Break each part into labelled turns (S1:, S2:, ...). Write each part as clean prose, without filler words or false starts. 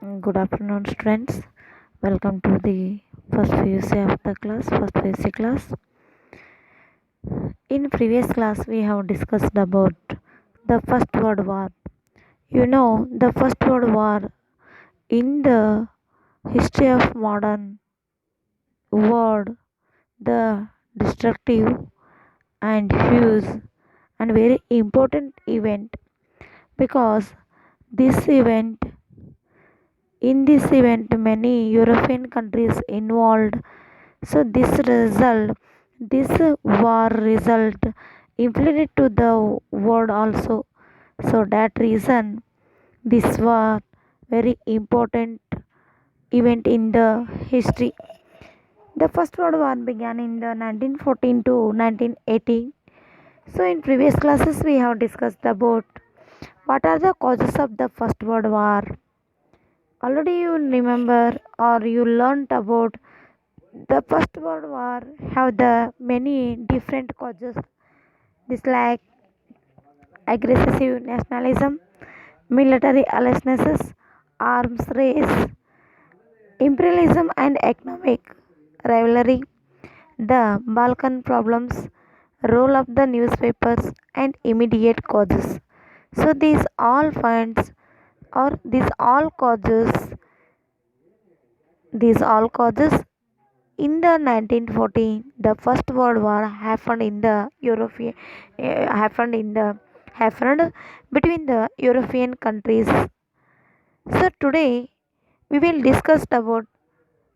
S1: Good afternoon, students. Welcome to the first PUC of the class, first PUC class. In previous class, we have discussed about the First World War. The First World War in the history of modern world, the destructive and huge and very important event because this event in this event many European countries involved. So this war result inflated to the world also. So that reason, this war very important event in the history. The First World War began in the 1914 to 1918. So in previous classes we have discussed about what are the causes of the First World War. Already you remember or you learnt about the First World War have the many different causes. This like aggressive nationalism, military alliances, arms race, imperialism and economic rivalry, the Balkan problems, role of the newspapers and immediate causes. So these all points or these all causes in the 1914, the First World War happened in the European happened between the European countries. So today we will discuss about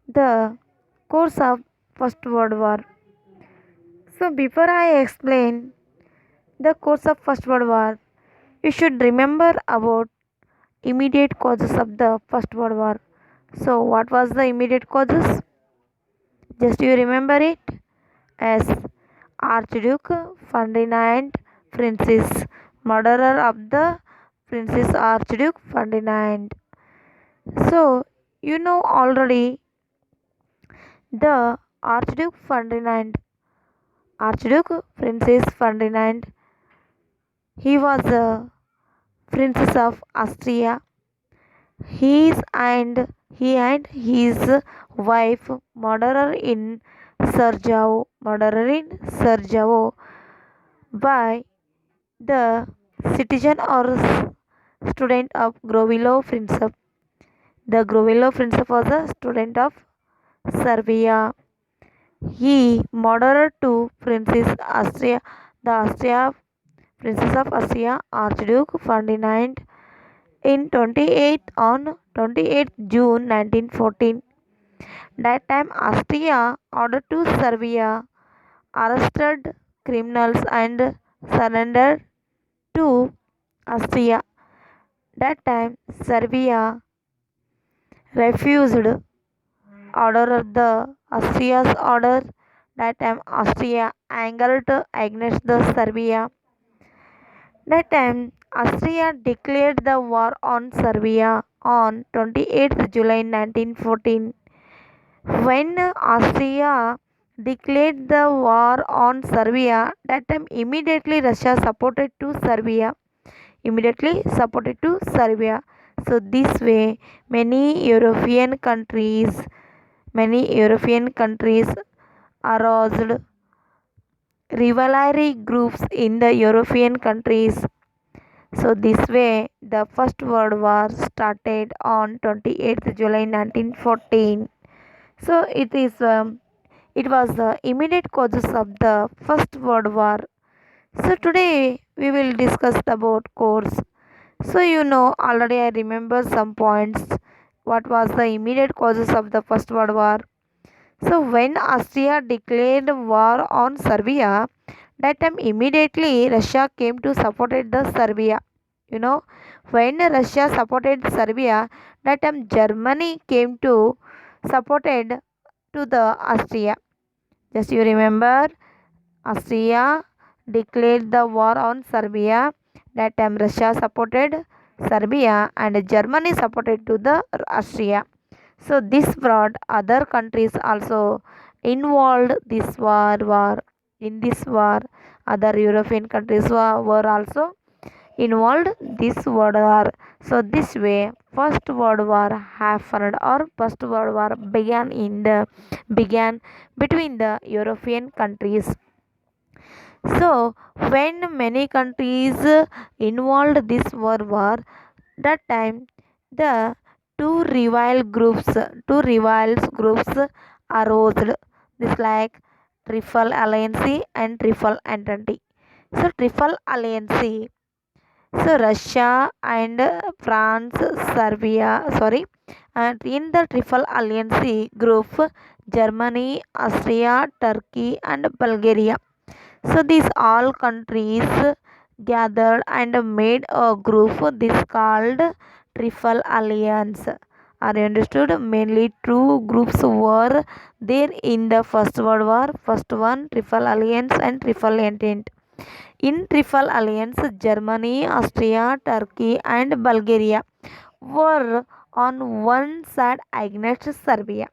S1: the course of First World War. So before I explain the course of First World War, you should remember about immediate causes of the First World War. So what was the immediate causes? Just you remember it as Archduke Ferdinand Francis, murderer of the Princess Archduke Ferdinand. So, you know already the Archduke Princess Ferdinand, he was a princess of Austria. He and his wife murderer in Sarajevo by the citizen or student of Grovillo Princip. The Grovillo Princip was a student of Serbia. He murdered two princes, the Princess of Austria, Archduke Ferdinand, in 28th June 1914. That time, Austria ordered to Serbia arrested criminals and surrendered to Austria. That time, Serbia refused order of the Austria's order. That time, Austria angered against the Serbia. That time, Austria declared the war on Serbia on 28th July 1914. When Austria declared the war on Serbia, that time Russia supported to Serbia. Immediately supported to Serbia. So this way, many European countries aroused rivalry groups in the European countries. So this way, the First World War started on 28th July 1914. So it was the immediate causes of the First World War. So today we will discuss about course. So already I remember some points. What was the immediate causes of the First World War? So when Austria declared war on Serbia, that time immediately Russia came to support the Serbia. You know, when Russia supported Serbia, that time Germany came to supported to the Austria. Just you remember, Austria declared the war on Serbia. That time Russia supported Serbia and Germany supported to the Austria. So this brought other countries also involved this war. In this war, other European countries were also involved this world war. So this way, First World War happened, or First World War began between the European countries. So when many countries involved this world war, that time the two rivals groups arose. This like Triple Alliance and Triple Entente. So Triple Alliance, so Russia and France, Serbia, sorry, and in the Triple Alliance group, Germany, Austria, Turkey, and Bulgaria. So these all countries gathered and made a group. This called Triple Alliance. Are you understood? Mainly two groups were there in the First World War. First one, Triple Alliance and Triple Entente. In Triple Alliance, Germany, Austria, Turkey, and Bulgaria were on one side against Serbia.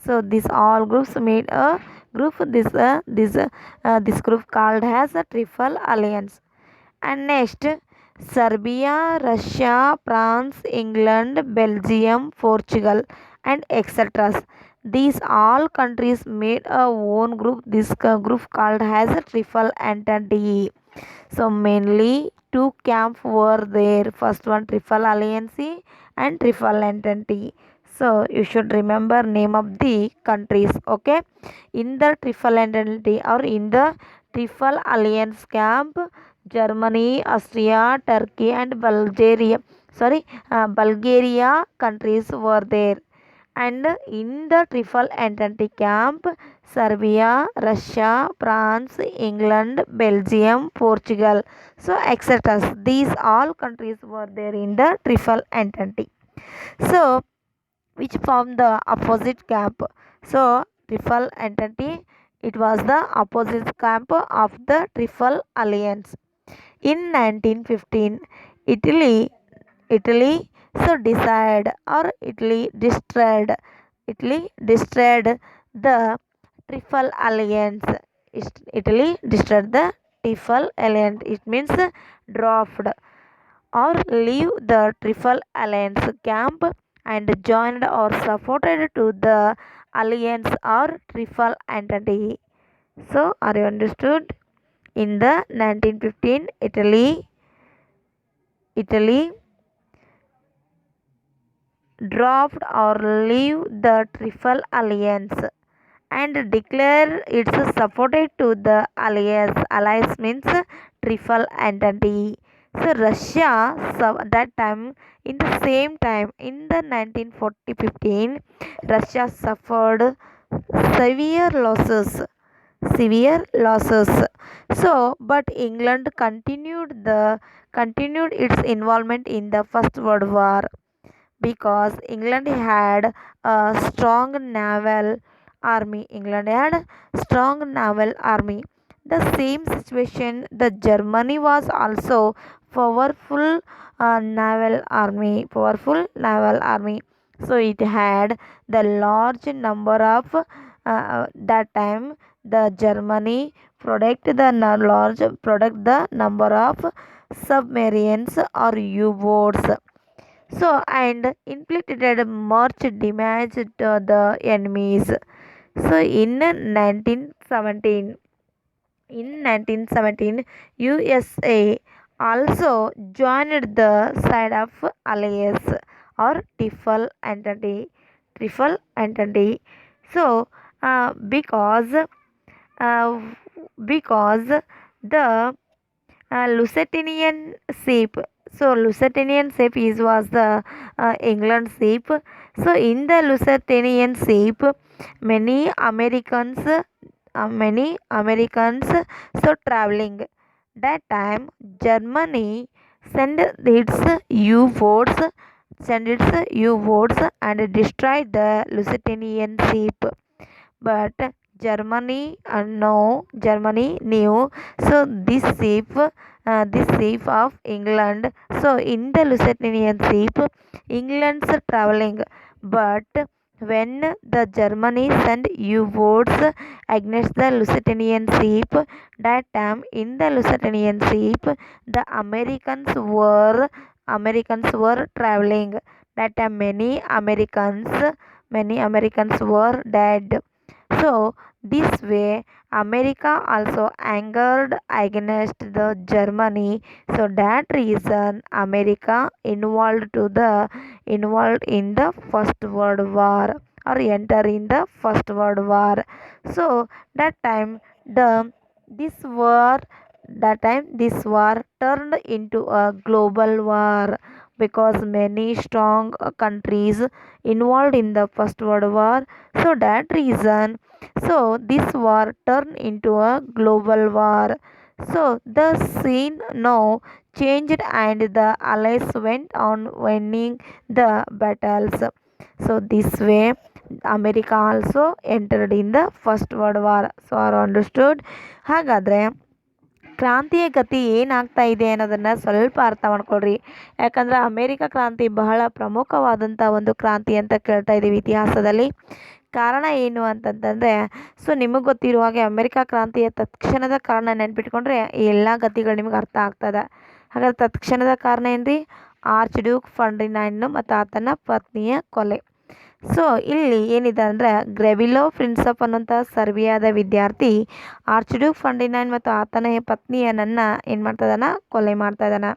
S1: So these all groups made a group. This group called as a Triple Alliance. And next, Serbia, Russia, France, England, Belgium, Portugal, and etc. These all countries made a own group. This group called as a Triple Entente. So mainly two camps were there. First one, Triple Alliance and Triple Entente. So you should remember name of the countries. Okay, in the Triple Entente or in the Triple Alliance camp, Germany, Austria, Turkey, and Bulgaria countries were there. And in the Triple Entente camp, Serbia, Russia, France, England, Belgium, Portugal, so etc. These all countries were there in the Triple Entente. So which formed the opposite camp. So Triple Entente, it was the opposite camp of the Triple Alliance. In 1915, Italy Italy so decided or Italy destroyed the Triple Alliance. Italy destroyed the Triple Alliance. It means dropped or leave the Triple Alliance camp and joined or supported to the Alliance or Triple Entente. So, are you understood? In the 1915, Italy dropped or leave the Triple Alliance and declare its supported to the alliance. Alliance means Triple Entente. So Russia, so that time, in the same time, in the 1915, Russia suffered severe losses. Severe losses. So, but England continued its involvement in the First World War because England had a strong naval army. England had strong naval army. The same situation, the Germany was also powerful powerful naval army. So it had the large number of that time the Germany product the number of submarines or U-boats, so and inflicted much damage to the enemies. So in 1917, USA also joined the side of Alliance or Triple Entente. So uh, because the Lusitanian ship. So Lusitanian ship was the England ship. So in the Lusitanian ship, many Americans, so traveling. That time Germany sent its U-boats and destroyed the Lusitanian ship, but Germany knew. So this ship of England, so in the Lusitanian ship, England's traveling, but when the Germany sent U-boats against the Lusitanian ship. That time in the Lusitanian ship, the Americans were traveling. That time many Americans were dead. So this way America also angered against the Germany. So that reason America involved in the First World War or enter in the First World War. So that time the this war this war turned into a global war because many strong countries involved in the First World War. So that reason this war turned into a global war. So the scene now changed and the allies went on winning the battles. So this way America also entered in the First World War. So are understood? ಹಾಗಾದರೆ ಕ್ರಾಂತಿಯ ಗತಿ ಏನಾಗ್ತಾ ಇದೆ ಅನ್ನೋದನ್ನು ಸ್ವಲ್ಪ ಅರ್ಥ ಮಾಡ್ಕೊಳ್ರಿ. ಯಾಕಂದರೆ ಅಮೇರಿಕ ಕ್ರಾಂತಿ ಬಹಳ ಪ್ರಮುಖವಾದಂಥ ಒಂದು ಕ್ರಾಂತಿ ಅಂತ ಕೇಳ್ತಾ ಇದ್ದೀವಿ ಇತಿಹಾಸದಲ್ಲಿ. ಕಾರಣ ಏನು ಅಂತಂತಂದರೆ ನಿಮಗೆ ಗೊತ್ತಿರುವ ಹಾಗೆ ಅಮೆರಿಕ ಕ್ರಾಂತಿಯ ತತ್ಕ್ಷಣದ ಕಾರಣ ನೆನ್ಪಿಟ್ಕೊಂಡ್ರೆ ಈ ಎಲ್ಲ ಗತಿಗಳು ನಿಮ್ಗೆ ಅರ್ಥ ಆಗ್ತದೆ. ಹಾಗಾದ್ರೆ ತತ್ಕ್ಷಣದ ಕಾರಣ ಏನ್ರಿ? ಆರ್ಚ್ ಡ್ಯೂಕ್ ಫರ್ಡಿನಾಂಡ್ ಮತ್ತು ಆತನ ಪತ್ನಿಯ ಕೊಲೆ. ಇಲ್ಲಿ ಏನಿದೆ ಅಂದರೆ ಗ್ರೆವಿಲೋ ಪ್ರಿನ್ಸಪ್ ಅನ್ನೋಂಥ ಸರ್ಬಿಯಾದ ವಿದ್ಯಾರ್ಥಿ ಆರ್ಚ್ ಡ್ಯೂಕ್ ಫರ್ಡಿನಾಂಡ್ ಮತ್ತು ಆತನ ಪತ್ನಿಯನನ್ನು ಏನು ಮಾಡ್ತಾ ಇದ್ದಾನ? ಕೊಲೆ ಮಾಡ್ತಾ ಇದ್ದಾನ.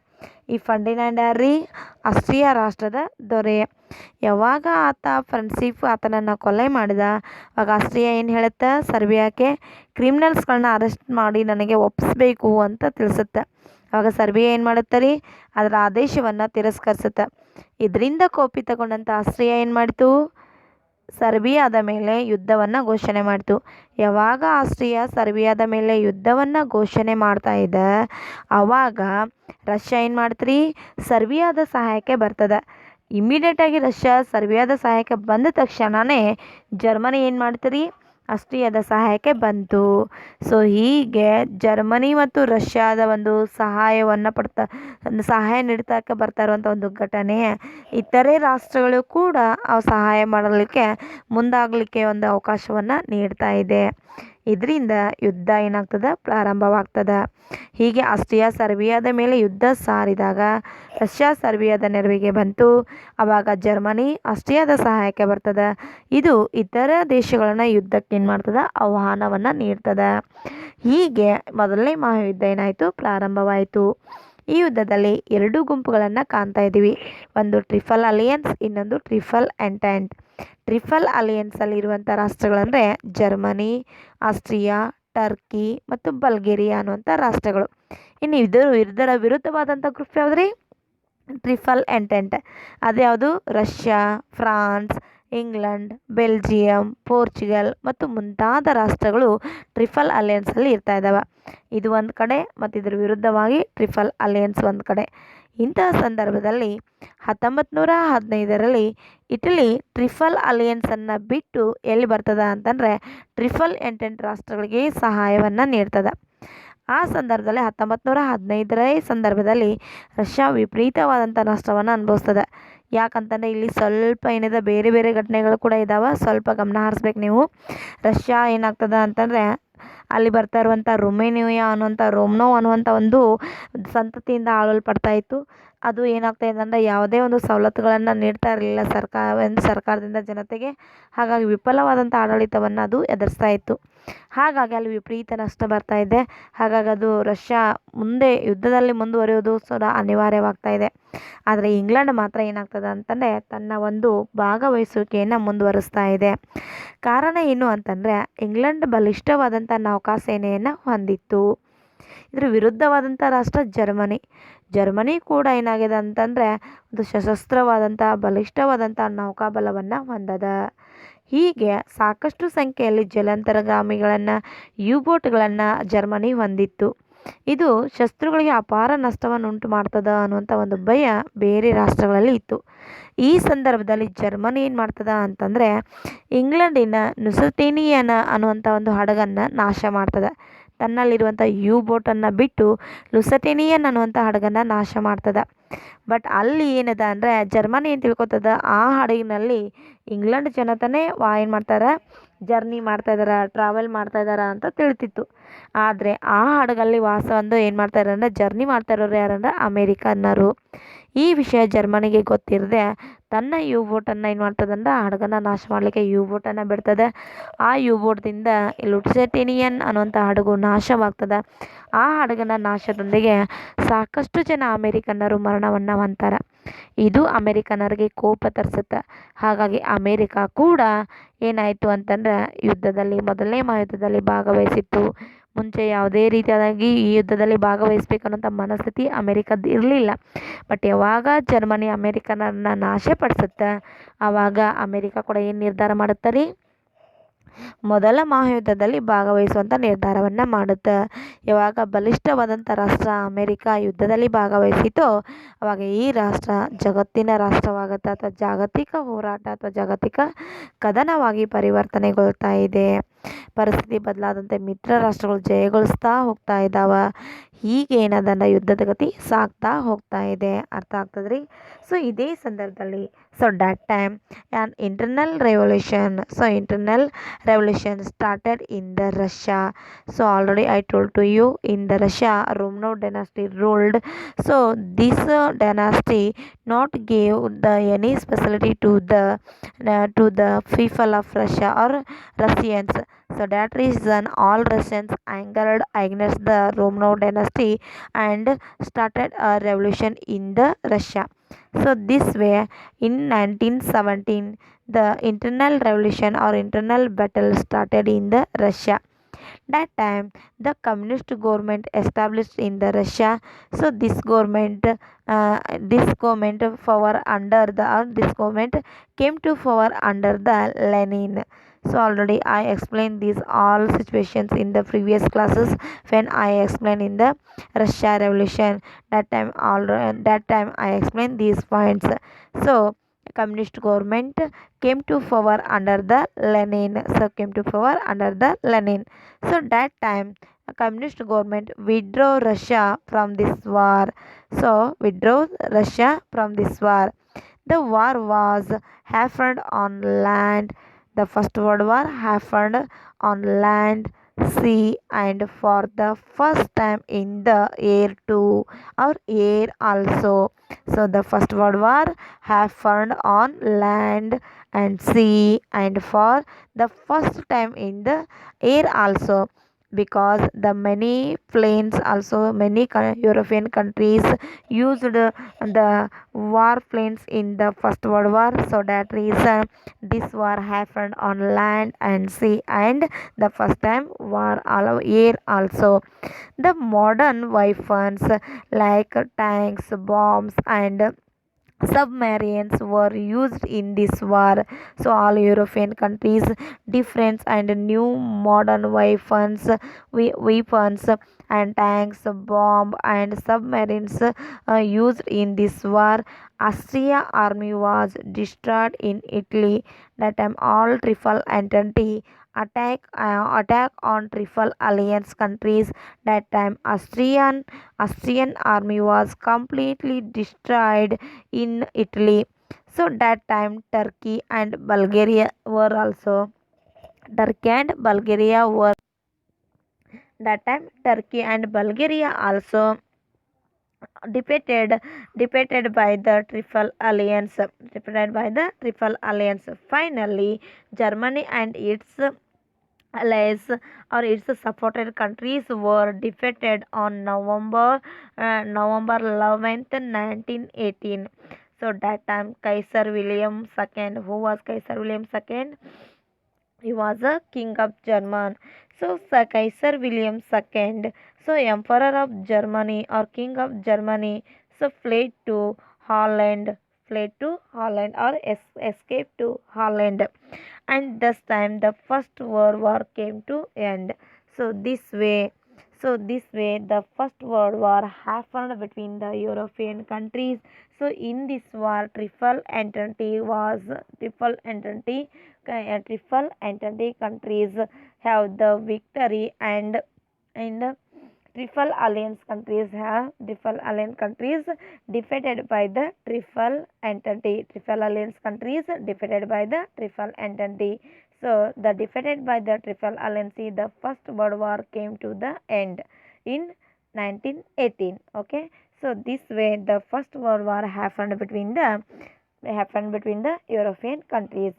S1: ಈ ಫರ್ಡಿನಾಂಡ್ ಯಾರ್ರಿ? ಆಸ್ಟ್ರಿಯಾ ರಾಷ್ಟ್ರದ ದೊರೆ. ಯಾವಾಗ ಆತ ಫ್ರೆಂಡ್ಶಿಪ್ ಆತನನ್ನು ಕೊಲೆ ಮಾಡಿದ ಆವಾಗ ಆಸ್ಟ್ರಿಯಾ ಏನು ಹೇಳುತ್ತೆ? ಸರ್ಬಿಯಾಕ್ಕೆ ಕ್ರಿಮಿನಲ್ಸ್ಗಳನ್ನ ಅರೆಸ್ಟ್ ಮಾಡಿ ನನಗೆ ಒಪ್ಪಿಸ್ಬೇಕು ಅಂತ ತಿಳಿಸುತ್ತೆ. ಆವಾಗ ಸರ್ಬಿಯಾ ಏನು ಮಾಡುತ್ತೆ ರೀ? ಅದರ ಆದೇಶವನ್ನು ತಿರಸ್ಕರಿಸುತ್ತೆ. ಇದರಿಂದ ಕೋಪಿತಗೊಂಡಂಥ ಆಸ್ಟ್ರಿಯಾ ಏನು ಮಾಡಿತು? ಸರ್ಬಿಯಾದ ಮೇಲೆ ಯುದ್ಧವನ್ನು ಘೋಷಣೆ ಮಾಡಿತು. ಯಾವಾಗ ಆಸ್ಟ್ರಿಯಾ ಸರ್ಬಿಯಾದ ಮೇಲೆ ಯುದ್ಧವನ್ನು ಘೋಷಣೆ ಮಾಡ್ತಾ ಇದೆ ಆವಾಗ ರಷ್ಯಾ ಏನು ಮಾಡ್ತ್ರಿ? ಸರ್ಬಿಯಾದ ಸಹಾಯಕ್ಕೆ ಬರ್ತದೆ. ಇಮಿಡಿಯೇಟಾಗಿ ರಷ್ಯಾ ಸರ್ಬಿಯಾದ ಸಹಾಯಕ್ಕೆ ಬಂದ ತಕ್ಷಣವೇ ಜರ್ಮನಿ ಏನು ಮಾಡ್ತೀರಿ? ಆಸ್ಟ್ರಿಯಾದ ಸಹಾಯಕ್ಕೆ ಬಂತು. ಹೀಗೆ ಜರ್ಮನಿ ಮತ್ತು ರಷ್ಯಾದ ಒಂದು ಸಹಾಯ ನೀಡ್ತಕ್ಕೆ ಬರ್ತಾ ಇರುವಂಥ ಒಂದು ಘಟನೆ ಇತರೆ ರಾಷ್ಟ್ರಗಳು ಕೂಡ ಸಹಾಯ ಮಾಡಲಿಕ್ಕೆ ಮುಂದಾಗಲಿಕ್ಕೆ ಒಂದು ಅವಕಾಶವನ್ನು ನೀಡ್ತಾ ಇದೆ. ಇದರಿಂದ ಯುದ್ಧ ಏನಾಗ್ತದೆ? ಪ್ರಾರಂಭವಾಗ್ತದೆ. ಹೀಗೆ ಆಸ್ಟ್ರಿಯಾ ಸರ್ಬಿಯಾದ ಮೇಲೆ ಯುದ್ಧ ಸಾರಿದಾಗ ರಷ್ಯಾ ಸರ್ಬಿಯಾದ ನೆರವಿಗೆ ಬಂತು. ಆವಾಗ ಜರ್ಮನಿ ಆಸ್ಟ್ರಿಯಾದ ಸಹಾಯಕ್ಕೆ ಬರ್ತದೆ. ಇದು ಇತರ ದೇಶಗಳನ್ನ ಯುದ್ಧಕ್ಕೆ ಏನು ಮಾಡ್ತದೆ? ಆಹ್ವಾನವನ್ನು ನೀಡ್ತದೆ. ಹೀಗೆ ಮೊದಲನೇ ಮಹಾಯುದ್ಧ ಏನಾಯಿತು? ಪ್ರಾರಂಭವಾಯಿತು. ಈ ಯುದ್ಧದಲ್ಲಿ ಎರಡು ಗುಂಪುಗಳನ್ನು ಕಾಣ್ತಾ ಇದ್ದೀವಿ. ಒಂದು ಟ್ರಿಪಲ್ ಅಲಿಯನ್ಸ್, ಇನ್ನೊಂದು ಟ್ರಿಪಲ್ ಎಂಟೆಂಟ್. ಟ್ರಿಪಲ್ ಅಲಿಯನ್ಸಲ್ಲಿ ಇರುವಂಥ ರಾಷ್ಟ್ರಗಳಂದರೆ ಜರ್ಮನಿ, ಆಸ್ಟ್ರಿಯಾ, ಟರ್ಕಿ ಮತ್ತು ಬಲ್ಗೇರಿಯಾ ಅನ್ನುವಂಥ ರಾಷ್ಟ್ರಗಳು. ಇನ್ನು ಇದರ ವಿರುದ್ಧವಾದಂಥ ಗ್ರೂಪ್ ಯಾವುದ್ರಿ? Triple entente. ಅದ್ಯಾವುದು? Russia, France, England, Belgium, Portugal ಮತ್ತು ಮುಂತಾದ ರಾಷ್ಟ್ರಗಳು ಟ್ರಿಪಲ್ ಅಲಿಯನ್ಸಲ್ಲಿ ಇರ್ತಾ ಇದ್ದಾವೆ. ಇದು ಒಂದು ಕಡೆ ಮತ್ತು ಇದರ ವಿರುದ್ಧವಾಗಿ ಟ್ರಿಪಲ್ ಅಲಿಯನ್ಸ್ ಒಂದು ಕಡೆ. ಇಂತಹ ಸಂದರ್ಭದಲ್ಲಿ 1915ರಲ್ಲಿ ಇಟಲಿ ಟ್ರಿಪಲ್ ಅಲಿಯನ್ಸನ್ನು ಬಿಟ್ಟು ಎಲ್ಲಿ ಬರ್ತದೆ ಅಂತಂದರೆ ಟ್ರಿಪಲ್ ಎಂಟೆಂಟ್ ರಾಷ್ಟ್ರಗಳಿಗೆ ಸಹಾಯವನ್ನು ನೀಡ್ತದೆ. ಆ ಸಂದರ್ಭದಲ್ಲಿ 1915ರ ಸಂದರ್ಭದಲ್ಲಿ ರಷ್ಯಾ ವಿಪರೀತವಾದಂಥ ನಷ್ಟವನ್ನು ಅನುಭವಿಸ್ತದೆ. ಯಾಕಂತಂದರೆ ಇಲ್ಲಿ ಸ್ವಲ್ಪ ಏನಿದೆ ಬೇರೆ ಬೇರೆ ಘಟನೆಗಳು ಕೂಡ ಇದ್ದಾವೆ, ಸ್ವಲ್ಪ ಗಮನ ಹರಿಸ್ಬೇಕು ನೀವು. ರಷ್ಯಾ ಏನಾಗ್ತದೆ ಅಂತಂದರೆ ಅಲ್ಲಿ ಬರ್ತಾ ಇರುವಂಥ ರೊಮೇನಿಯಾ ಅನ್ನುವಂಥ ರೋಮ್ನೋ ಅನ್ನುವಂಥ ಒಂದು ಸಂತತಿಯಿಂದ ಆಳಲ್ಪಡ್ತಾ ಇತ್ತು. ಅದು ಏನಾಗ್ತಾ ಇದೆ ಅಂದರೆ ಯಾವುದೇ ಒಂದು ಸವಲತ್ತುಗಳನ್ನು ನೀಡ್ತಾ ಇರಲಿಲ್ಲ ಸರ್ಕಾರದಿಂದ ಜನತೆಗೆ. ಹಾಗಾಗಿ ವಿಫಲವಾದಂಥ ಆಡಳಿತವನ್ನು ಅದು ಎದುರಿಸ್ತಾ ಇತ್ತು. ಹಾಗಾಗಿ ಅಲ್ಲಿ ವಿಪರೀತ ನಷ್ಟ ಬರ್ತಾ ಇದೆ. ಹಾಗಾಗಿ ಅದು ರಷ್ಯಾ ಮುಂದೆ ಯುದ್ಧದಲ್ಲಿ ಮುಂದುವರಿಯೋದು ಅನಿವಾರ್ಯವಾಗ್ತಾ ಇದೆ. ಆದರೆ ಇಂಗ್ಲೆಂಡ್ ಮಾತ್ರ ಏನಾಗ್ತದೆ ಅಂತಂದರೆ ತನ್ನ ಒಂದು ಭಾಗವಹಿಸುವಿಕೆಯನ್ನು ಮುಂದುವರಿಸ್ತಾ ಇದೆ. ಕಾರಣ ಏನು ಅಂತಂದರೆ ಇಂಗ್ಲೆಂಡ್ ಬಲಿಷ್ಠವಾದಂಥ ನೌಕಾಸೇನೆಯನ್ನು ಹೊಂದಿತ್ತು. ಇದರ ವಿರುದ್ಧವಾದಂಥ ರಾಷ್ಟ್ರ ಜರ್ಮನಿ ಕೂಡ ಏನಾಗಿದೆ ಅಂತಂದರೆ ಒಂದು ಸಶಸ್ತ್ರವಾದಂಥ ಬಲಿಷ್ಠವಾದಂಥ ನೌಕಾಬಲವನ್ನು ಹೊಂದದ. ಹೀಗೆ ಸಾಕಷ್ಟು ಸಂಖ್ಯೆಯಲ್ಲಿ ಜಲಾಂತರ್ಗಾಮಿಗಳನ್ನು ಯು-ಬೋಟ್ಗಳನ್ನು ಜರ್ಮನಿ ಹೊಂದಿತ್ತು. ಇದು ಶತ್ರುಗಳಿಗೆ ಅಪಾರ ನಷ್ಟವನ್ನು ಉಂಟು ಮಾಡ್ತದ ಅನ್ನುವಂಥ ಒಂದು ಭಯ ಬೇರೆ ರಾಷ್ಟ್ರಗಳಲ್ಲಿ ಇತ್ತು. ಈ ಸಂದರ್ಭದಲ್ಲಿ ಜರ್ಮನಿ ಏನು ಮಾಡ್ತದ ಅಂತಂದರೆ ಇಂಗ್ಲೆಂಡಿನ ನುಸಟೇನಿಯನ ಅನ್ನುವಂಥ ಒಂದು ಹಡಗನ್ನು ನಾಶ ಮಾಡ್ತದೆ. ತನ್ನಲ್ಲಿರುವಂಥ ಯು ಬೋಟನ್ನು ಬಿಟ್ಟು ಲುಸಟೇನಿಯನ್ ಅನ್ನುವಂಥ ಹಡಗನ್ನು ನಾಶ ಮಾಡ್ತದೆ. ಬಟ್ ಅಲ್ಲಿ ಏನದ ಅಂದರೆ ಜರ್ಮನಿ ಏನು ತಿಳ್ಕೊತದ, ಆ ಹಡಗಿನಲ್ಲಿ ಇಂಗ್ಲೆಂಡ್ ಜನತನೇ ಏನು ಮಾಡ್ತಾರೆ, ಜರ್ನಿ ಮಾಡ್ತಾಯಿದಾರ, ಟ್ರಾವೆಲ್ ಮಾಡ್ತಾಯಿದಾರ ಅಂತ ತಿಳಿತಿತ್ತು. ಆದರೆ ಆ ಹಡಗಲ್ಲಿ ವಾಸ ಒಂದು ಏನು ಮಾಡ್ತಾರೆ ಅಂದರೆ ಜರ್ನಿ ಮಾಡ್ತಾ ಇರೋರು ಯಾರಂದ್ರೆ ಅಮೇರಿಕನ್ನರು. ಈ ವಿಷಯ ಜರ್ಮನಿಗೆ ಗೊತ್ತಿರದೆ ತನ್ನ ಯು ಬೋಟನ್ನು ಏನು ಮಾಡ್ತದಂದ್ರೆ ಆ ಹಡಗನ್ನು ನಾಶ ಮಾಡಲಿಕ್ಕೆ ಯು ಬೋಟನ್ನು ಬಿಡ್ತದೆ. ಆ ಯು ಬೋಟ್ದಿಂದ ಲುಸಟೇನಿಯನ್ ಅನ್ನುವಂಥ ಹಡಗು ನಾಶವಾಗ್ತದೆ. ಆ ಹಡಗನ ನಾಶದೊಂದಿಗೆ ಸಾಕಷ್ಟು ಜನ ಅಮೇರಿಕನ್ನರು ಮರಣವನ್ನು ಹೊಂತಾರೆ. ಇದು ಅಮೇರಿಕನ್ನರಿಗೆ ಕೋಪ ತರಿಸುತ್ತೆ. ಹಾಗಾಗಿ ಅಮೇರಿಕ ಕೂಡ ಏನಾಯಿತು ಅಂತಂದರೆ ಯುದ್ಧದಲ್ಲಿ, ಮೊದಲನೇ ಮಹಾಯುದ್ಧದಲ್ಲಿ ಭಾಗವಹಿಸಿತ್ತು. ಮುಂಚೆ ಯಾವುದೇ ರೀತಿಯಾಗಿ ಈ ಯುದ್ಧದಲ್ಲಿ ಭಾಗವಹಿಸ್ಬೇಕನ್ನೋಂಥ ಮನಸ್ಥಿತಿ ಅಮೇರಿಕದ್ದು ಇರಲಿಲ್ಲ. ಬಟ್ ಯಾವಾಗ ಜರ್ಮನಿ ಅಮೇರಿಕನನ್ನು ನಾಶಪಡಿಸುತ್ತೆ ಆವಾಗ ಅಮೇರಿಕ ಕೂಡ ಏನು ನಿರ್ಧಾರ ಮಾಡುತ್ತೆ ರೀ, ಮೊದಲ ಮಹಾಯುದ್ಧದಲ್ಲಿ ಭಾಗವಹಿಸುವಂಥ ನಿರ್ಧಾರವನ್ನು ಮಾಡುತ್ತೆ. ಯಾವಾಗ ಬಲಿಷ್ಠವಾದಂಥ ರಾಷ್ಟ್ರ ಅಮೇರಿಕ ಯುದ್ಧದಲ್ಲಿ ಭಾಗವಹಿಸಿತೋ ಆವಾಗ ಈ ರಾಷ್ಟ್ರ ಜಗತ್ತಿನ ರಾಷ್ಟ್ರವಾಗುತ್ತೆ ಅಥವಾ ಜಾಗತಿಕ ಹೋರಾಟ ಅಥವಾ ಜಾಗತಿಕ ಕದನವಾಗಿ ಪರಿವರ್ತನೆಗೊಳ್ತಾ ಇದೆ. ಪರಿಸ್ಥಿತಿ ಬದಲಾದಂತೆ ಮಿತ್ರ ರಾಷ್ಟ್ರಗಳು ಜಯಗಳಿಸ್ತಾ ಹೋಗ್ತಾ ಇದ್ದಾವೆ. ಹೀಗೆ ಏನದನ್ನ ಯುದ್ಧದ ಗತಿ ಸಾಗ್ತಾ ಹೋಗ್ತಾ ಇದೆ. ಅರ್ಥ ಆಗ್ತದ್ರಿ? ಸೊ ಇದೇ ಸಂದರ್ಭದಲ್ಲಿ that time an internal revolution started in the Russia. So already I told to you, in the Russia Romanov dynasty ruled. So this dynasty not gave any specialty to the people of Russia or Russians. So that reason all Russians angered against the Romanov dynasty and started a revolution in the Russia. So this way in 1917 the internal revolution or internal battle started in the Russia. That time the communist government established in the Russia. So this government came to power under the Lenin. So already I explained these all situations in the previous classes when I explained in the Russia revolution. That time I explained these points. So communist government came to power under the Lenin. So that time communist government withdrew Russia from this war. The war was happened on land. The first world war happened on land, sea and for the first time in the air too, or air also. So the first world war happened on land and sea and for the first time in the air also, because the many planes also many European countries used the war planes in the first world war. So that reason this war happened on land and sea and the first time war all air also. The modern weapons like tanks, bombs and submarines were used in this war. So all European countries different and new modern weapons and tanks, bomb and submarines used in this war. Austria army was destroyed in Italy. That time all triple entente attack on triple alliance countries. That time Austrian army was completely destroyed in Italy. So that time Turkey and Bulgaria were also defeated by the triple alliance. Finally Germany and its allies or its supported countries were defeated on November 11th 1918. So that time Kaiser William II, who was Kaiser William II? He was a king of German. So Kaiser William II, so emperor of Germany or king of Germany, so fled to Holland or escaped to Holland, and this time the first world war came to end. So this way the first world war happened between the European countries. So in this war triple entente countries have the victory, and and Triple Alliance countries have Triple Alliance countries defeated by the Triple Entente. Triple Alliance countries defeated by the Triple Entente. So the defeated by the Triple Alliance, the First World War came to the end in 1918. Okay, so this way the First World War happened between the European countries.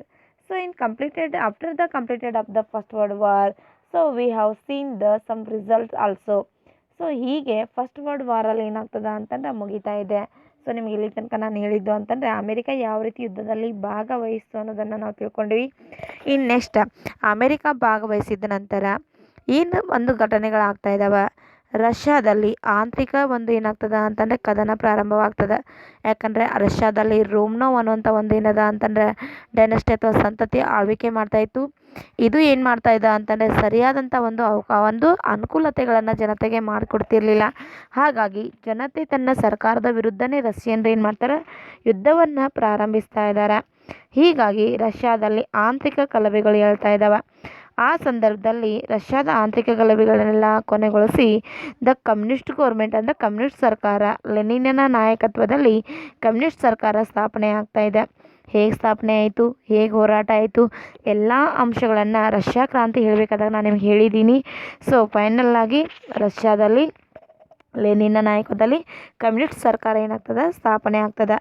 S1: So in completed after the completed of the First World War, so we have seen the some results also. So ಹೀಗೆ first world ವಾರಲ್ಲಿ ಏನಾಗ್ತದೆ ಅಂತಂದ್ರೆ ಮುಗಿತಾ ಇದೆ. So ನಿಮಗೆ ಇಲ್ಲಿ ತನಕ ನಾನು ಹೇಳಿದ್ದು ಅಂತಂದರೆ ಅಮೆರಿಕ ಯಾವ ರೀತಿ ಯುದ್ಧದಲ್ಲಿ ಭಾಗವಹಿಸ್ತು ಅನ್ನೋದನ್ನು ನಾವು ತಿಳ್ಕೊಂಡ್ವಿ. ಇನ್ನು ನೆಕ್ಸ್ಟ್ ಅಮೆರಿಕ ಭಾಗವಹಿಸಿದ ನಂತರ ಏನು ಒಂದು ಘಟನೆಗಳಾಗ್ತಾ ಇದ್ದಾವೆ. ರಷ್ಯಾದಲ್ಲಿ ಆಂತರಿಕ ಒಂದು ಏನಾಗ್ತದೆ ಅಂತಂದರೆ ಕದನ ಪ್ರಾರಂಭವಾಗ್ತದೆ. ಯಾಕಂದರೆ ರಷ್ಯಾದಲ್ಲಿ ರೋಮ್ನೋ ಅನ್ನುವಂಥ ಒಂದು ಏನದ ಅಂತಂದರೆ ಡೈನಸ್ಟಿ ಅಥವಾ ಸಂತತಿ ಆಳ್ವಿಕೆ ಮಾಡ್ತಾಯಿತ್ತು. ಇದು ಏನು ಮಾಡ್ತಾ ಇದ್ದ ಅಂತಂದರೆ ಸರಿಯಾದಂಥ ಒಂದು ಅನುಕೂಲತೆಗಳನ್ನು ಜನತೆಗೆ ಮಾಡಿಕೊಡ್ತಿರ್ಲಿಲ್ಲ. ಹಾಗಾಗಿ ಜನತೆ ತನ್ನ ಸರ್ಕಾರದ ವಿರುದ್ಧನೇ ರಷ್ಯನ್ರು ಏನು ಮಾಡ್ತಾರೆ, ಯುದ್ಧವನ್ನು ಪ್ರಾರಂಭಿಸ್ತಾ ಇದ್ದಾರೆ. ಹೀಗಾಗಿ ರಷ್ಯಾದಲ್ಲಿ ಆಂತರಿಕ ಕಲಬೆಗಳು ಹೇಳ್ತಾ ಇದ್ದಾವೆ. ಆ ಸಂದರ್ಭದಲ್ಲಿ ರಷ್ಯಾದ ಆಂತರಿಕ ಗಲಭೆಗಳನ್ನೆಲ್ಲ ಕೊನೆಗೊಳಿಸಿ ದ ಕಮ್ಯುನಿಸ್ಟ್ ಗೌರ್ಮೆಂಟ್ ಅಂದರೆ ಕಮ್ಯುನಿಸ್ಟ್ ಸರ್ಕಾರ, ಲೆನಿನ್ನ ನಾಯಕತ್ವದಲ್ಲಿ ಕಮ್ಯುನಿಸ್ಟ್ ಸರ್ಕಾರ ಸ್ಥಾಪನೆ ಆಗ್ತಾ ಇದೆ. ಹೇಗೆ ಸ್ಥಾಪನೆ ಆಯಿತು, ಹೇಗೆ ಹೋರಾಟ ಆಯಿತು, ಎಲ್ಲ ಅಂಶಗಳನ್ನು ರಷ್ಯಾ ಕ್ರಾಂತಿ ಹೇಳಬೇಕಾದಾಗ ನಾನು ನಿಮ್ಗೆ ಹೇಳಿದ್ದೀನಿ. ಸೊ ಫೈನಲ್ಲಾಗಿ ರಷ್ಯಾದಲ್ಲಿ ಲೆನಿನ್ನ ನಾಯಕತ್ವದಲ್ಲಿ ಕಮ್ಯುನಿಸ್ಟ್ ಸರ್ಕಾರ ಏನಾಗ್ತದೆ, ಸ್ಥಾಪನೆ ಆಗ್ತದೆ.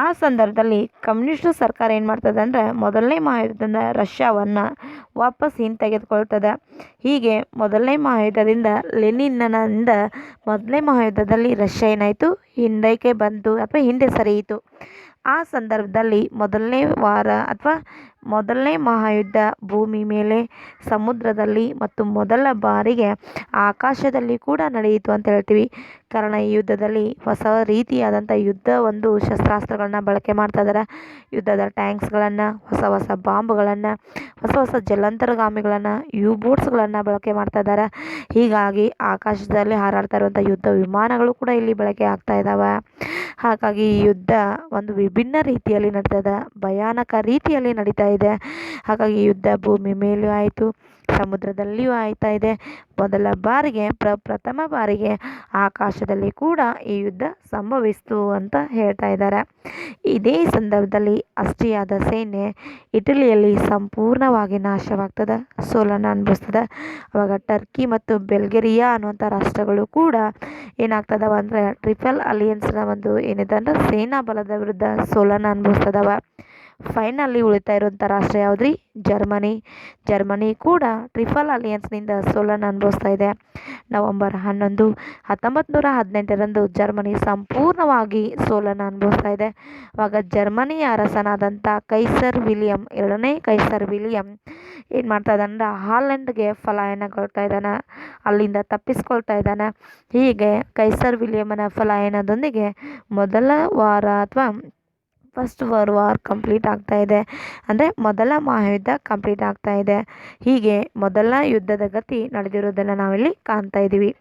S1: ಆ ಸಂದರ್ಭದಲ್ಲಿ ಕಮ್ಯುನಿಸ್ಟ್ ಸರ್ಕಾರ ಏನು ಮಾಡ್ತದೆ ಅಂದರೆ ಮೊದಲನೇ ಮಹಾಯುದ್ಧದಿಂದ ರಷ್ಯಾವನ್ನು ವಾಪಸ್ ಹಿಂತೆಗೆದುಕೊಳ್ತದೆ. ಹೀಗೆ ಮೊದಲನೇ ಮಹಾಯುದ್ಧದಿಂದ ಲೆನಿನ್ನಿಂದ ಮೊದಲನೇ ಮಹಾಯುದ್ಧದಲ್ಲಿ ರಷ್ಯಾ ಏನಾಯಿತು, ಹಿಂದಕ್ಕೆ ಬಂತು ಅಥವಾ ಹಿಂದೆ ಸರಿಯಿತು. ಆ ಸಂದರ್ಭದಲ್ಲಿ ಮೊದಲನೇ ಮಹಾಯುದ್ಧ ಭೂಮಿ ಮೇಲೆ, ಸಮುದ್ರದಲ್ಲಿ ಮತ್ತು ಮೊದಲ ಬಾರಿಗೆ ಆಕಾಶದಲ್ಲಿ ಕೂಡ ನಡೆಯಿತು ಅಂತ ಹೇಳ್ತೀವಿ. ಕಾರಣ ಈ ಯುದ್ಧದಲ್ಲಿ ಹೊಸ ರೀತಿಯಾದಂಥ ಒಂದು ಶಸ್ತ್ರಾಸ್ತ್ರಗಳನ್ನ ಬಳಕೆ ಮಾಡ್ತಾ ಇದ್ದಾರೆ. ಯುದ್ಧದ ಟ್ಯಾಂಕ್ಸ್ಗಳನ್ನು, ಹೊಸ ಬಾಂಬ್ಗಳನ್ನು, ಹೊಸ ಜಲಾಂತರ್ಗಾಮಿಗಳನ್ನು, ಬೋಟ್ಸ್ಗಳನ್ನು ಬಳಕೆ ಮಾಡ್ತಾ ಇದ್ದಾರೆ. ಹೀಗಾಗಿ ಆಕಾಶದಲ್ಲಿ ಹಾರಾಡ್ತಾ ಇರುವಂಥ ಯುದ್ಧ ವಿಮಾನಗಳು ಕೂಡ ಇಲ್ಲಿ ಬಳಕೆ ಆಗ್ತಾ ಇದ್ದಾವೆ. ಹಾಗಾಗಿ ಈ ಯುದ್ಧ ಒಂದು ವಿಭಿನ್ನ ರೀತಿಯಲ್ಲಿ ನಡೀತದೆ, ಭಯಾನಕ ರೀತಿಯಲ್ಲಿ ನಡೀತಾ ಇದೆ. ಹಾಗಾಗಿ ಯುದ್ಧ ಭೂಮಿ ಮೇಲೂ ಆಯಿತು, ಸಮುದ್ರದಲ್ಲಿಯೂ ಆಯ್ತಾ ಇದೆ. ಮೊದಲ ಬಾರಿಗೆ ಪ್ರಥಮ ಬಾರಿಗೆ ಆಕಾಶದಲ್ಲಿ ಕೂಡ ಈ ಯುದ್ಧ ಸಂಭವಿಸ್ತು ಅಂತ ಹೇಳ್ತಾ ಇದ್ದಾರೆ. ಇದೇ ಸಂದರ್ಭದಲ್ಲಿ ಆಸ್ಟ್ರಿಯಾದ ಸೈನ್ಯ ಇಟಲಿಯಲ್ಲಿ ಸಂಪೂರ್ಣವಾಗಿ ನಾಶವಾಗ್ತದೆ, ಸೋಲನ್ನು ಅನುಭವಿಸ್ತದೆ. ಅವಾಗ ಟರ್ಕಿ ಮತ್ತು ಬೆಲ್ಗೇರಿಯಾ ಅನ್ನುವಂಥ ರಾಷ್ಟ್ರಗಳು ಕೂಡ ಏನಾಗ್ತದವ ಅಂದರೆ ಟ್ರಿಪಲ್ ಅಲಿಯನ್ಸ್ನ ಒಂದು ಏನಿದೆ ಅಂದರೆ ಸೇನಾ ಬಲದ ವಿರುದ್ಧ ಸೋಲನ್ನು ಅನುಭವಿಸ್ತದವ. ಫೈನಲ್ಲಿ ಉಳಿತಾ ಇರುವಂಥ ರಾಷ್ಟ್ರ ಯಾವುದ್ರಿ, ಜರ್ಮನಿ ಕೂಡ ಟ್ರಿಪಲ್ ಅಲಿಯನ್ಸ್ನಿಂದ ಸೋಲನ್ನು ಅನುಭವಿಸ್ತಾ ಇದೆ. ನವೆಂಬರ್ 11, 1918ರಂದು ಜರ್ಮನಿ ಸಂಪೂರ್ಣವಾಗಿ ಸೋಲನ್ನು ಅನುಭವಿಸ್ತಾ ಇದೆ. ಆವಾಗ ಜರ್ಮನಿಯ ಅರಸನಾದಂಥ ಎರಡನೇ ಕೈಸರ್ ವಿಲಿಯಂ ಏನು ಮಾಡ್ತಾ ಇದ್ದಾನೆ, ಹಾಲೆಂಡ್ಗೆ ಪಲಾಯನಗೊಳ್ತಾ ಇದ್ದಾನೆ, ಅಲ್ಲಿಂದ ತಪ್ಪಿಸ್ಕೊಳ್ತಾ ಇದ್ದಾನೆ. ಹೀಗೆ ಕೈಸರ್ ವಿಲಿಯಮನ ಪಲಾಯನದೊಂದಿಗೆ ಮೊದಲ ವಾರ ಅಥವಾ ಫಸ್ಟ್ ವರ್ಲ್ಡ್ ವಾರ್ ಕಂಪ್ಲೀಟ್ ಆಗ್ತಾ ಇದೆ. ಅಂದರೆ ಮೊದಲ ಮಹಾಯುದ್ಧ ಕಂಪ್ಲೀಟ್ ಆಗ್ತಾ ಇದೆ. ಹೀಗೆ ಮೊದಲ ಯುದ್ಧದ ಗತಿ ನಡೆದಿರೋದನ್ನು ನಾವಿಲ್ಲಿ ಕಾಣ್ತಾ ಇದ್ದೀವಿ.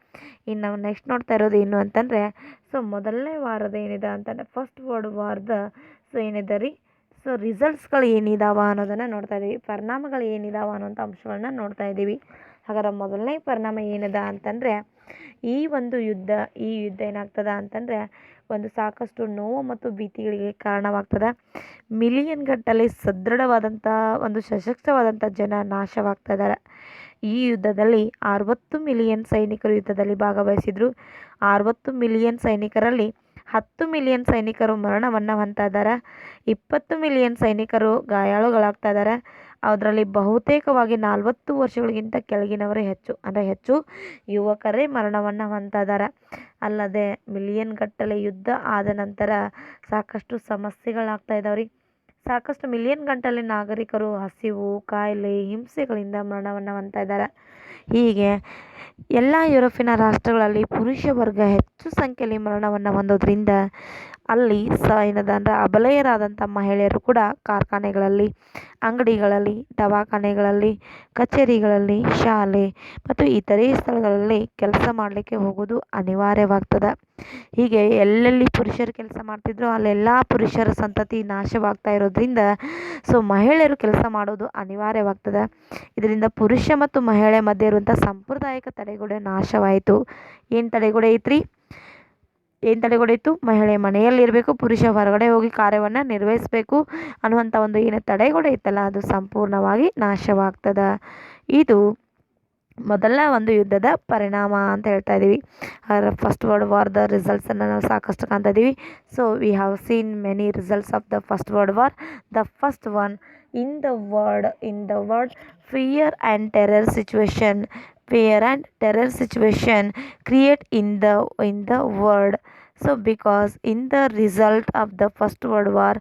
S1: ಇನ್ನು ನಾವು ನೆಕ್ಸ್ಟ್ ನೋಡ್ತಾ ಇರೋದು ಏನು ಅಂತಂದರೆ, ಸೊ ಮೊದಲನೇ ವಾರದ ಏನಿದೆ ಅಂತಂದರೆ ಫಸ್ಟ್ ವರ್ಲ್ಡ್ ವಾರ್ದ ಏನಿದೆ ರೀ, ಸೊ ರಿಸಲ್ಟ್ಸ್ಗಳು ಏನಿದಾವ ಅನ್ನೋದನ್ನು ನೋಡ್ತಾ ಇದ್ದೀವಿ, ಪರಿಣಾಮಗಳು ಏನಿದಾವ ಅನ್ನೋಂಥ ಅಂಶಗಳನ್ನ ನೋಡ್ತಾ ಇದ್ದೀವಿ. ಹಾಗಾದ್ರೆ ಮೊದಲನೇ ಪರಿಣಾಮ ಏನಿದೆ ಅಂತಂದರೆ ಈ ಯುದ್ಧ ಏನಾಗ್ತದೆ ಅಂತಂದರೆ ಒಂದು ಸಾಕಷ್ಟು ನೋವು ಮತ್ತು ಭೀತಿಗಳಿಗೆ ಕಾರಣವಾಗ್ತದೆ. ಮಿಲಿಯನ್ ಗಟ್ಟಲೆ ಸದೃಢವಾದಂಥ ಒಂದು ಸಶಕ್ತವಾದಂಥ ಜನ ನಾಶವಾಗ್ತಾ ಇದ್ದಾರೆ. ಈ ಯುದ್ಧದಲ್ಲಿ 60 ಮಿಲಿಯನ್ ಸೈನಿಕರು ಯುದ್ಧದಲ್ಲಿ ಭಾಗವಹಿಸಿದ್ರು. 60 ಮಿಲಿಯನ್ ಸೈನಿಕರಲ್ಲಿ 10 ಮಿಲಿಯನ್ ಸೈನಿಕರು ಮರಣವನ್ನು ಹೊಂದ್ತಾ ಇದ್ದಾರೆ, 20 ಮಿಲಿಯನ್ ಸೈನಿಕರು ಗಾಯಾಳುಗಳಾಗ್ತಾ ಇದ್ದಾರೆ. ಅದರಲ್ಲಿ ಬಹುತೇಕವಾಗಿ 40 ವರ್ಷಗಳಿಗಿಂತ ಕೆಳಗಿನವರೇ ಹೆಚ್ಚು ಯುವಕರೇ ಮರಣವನ್ನು ಹೊಂದ್ತಾ ಇದ್ದಾರೆ. ಅಲ್ಲದೆ ಮಿಲಿಯನ್ ಗಟ್ಟಲೆ ಯುದ್ಧ ಆದ ನಂತರ ಸಾಕಷ್ಟು ಸಮಸ್ಯೆಗಳಾಗ್ತಾ ಇದಾವ್ರಿ. ಸಾಕಷ್ಟು ಮಿಲಿಯನ್ ಗಟ್ಟಲೆ ನಾಗರಿಕರು ಹಸಿವು, ಕಾಯಿಲೆ, ಹಿಂಸೆಗಳಿಂದ ಮರಣವನ್ನು ಹೊಂದ್ತಾ ಇದ್ದಾರೆ. ಹೀಗೆ ಎಲ್ಲ ಯುರೋಪಿನ ರಾಷ್ಟ್ರಗಳಲ್ಲಿ ಪುರುಷ ವರ್ಗ ಹೆಚ್ಚು ಸಂಖ್ಯೆಯಲ್ಲಿ ಮರಣವನ್ನು ಹೊಂದೋದ್ರಿಂದ ಅಲ್ಲಿ ಏನದ ಅಂದರೆ ಅಬಲೆಯರಾದಂಥ ಮಹಿಳೆಯರು ಕೂಡ ಕಾರ್ಖಾನೆಗಳಲ್ಲಿ, ಅಂಗಡಿಗಳಲ್ಲಿ, ದವಾಖಾನೆಗಳಲ್ಲಿ, ಕಚೇರಿಗಳಲ್ಲಿ, ಶಾಲೆ ಮತ್ತು ಇತರೆ ಸ್ಥಳಗಳಲ್ಲಿ ಕೆಲಸ ಮಾಡಲಿಕ್ಕೆ ಹೋಗೋದು ಅನಿವಾರ್ಯವಾಗ್ತದೆ. ಹೀಗೆ ಎಲ್ಲೆಲ್ಲಿ ಪುರುಷರು ಕೆಲಸ ಮಾಡ್ತಿದ್ರು ಅಲ್ಲೆಲ್ಲ ಪುರುಷರ ಸಂತತಿ ನಾಶವಾಗ್ತಾ ಇರೋದ್ರಿಂದ ಮಹಿಳೆಯರು ಕೆಲಸ ಮಾಡೋದು ಅನಿವಾರ್ಯವಾಗ್ತದೆ. ಇದರಿಂದ ಪುರುಷ ಮತ್ತು ಮಹಿಳೆ ಮಧ್ಯೆ ಇರುವಂಥ ಸಾಂಪ್ರದಾಯಿಕ ತಡೆಗೋಡೆ ನಾಶವಾಯಿತು. ಏನು ತಡೆಗೋಡೆ ಐತ್ರಿ? ಏನು ತಡೆಗೋಡೆ ಇತ್ತು? ಮಹಿಳೆ ಮನೆಯಲ್ಲಿರಬೇಕು, ಪುರುಷ ಹೊರಗಡೆ ಹೋಗಿ ಕಾರ್ಯವನ್ನು ನಿರ್ವಹಿಸಬೇಕು ಅನ್ನುವಂಥ ಒಂದು ಏನು ತಡೆಗೋಡೆ ಇತ್ತಲ್ಲ ಅದು ಸಂಪೂರ್ಣವಾಗಿ ನಾಶವಾಗ್ತದೆ. ಇದು ಮೊದಲ ಒಂದು ಯುದ್ಧದ ಪರಿಣಾಮ ಅಂತ ಹೇಳ್ತಾ ಇದ್ದೀವಿ. ಫಸ್ಟ್ ವರ್ಲ್ಡ್ ವಾರ್ದ ರಿಸಲ್ಟ್ಸನ್ನು ನಾವು ಸಾಕಷ್ಟು ಕಾಣ್ತಾ ಇದ್ದೀವಿ. We have seen many results of the first world war. The first one in the world fear and terror situation create in the world. Because in the result of the first world war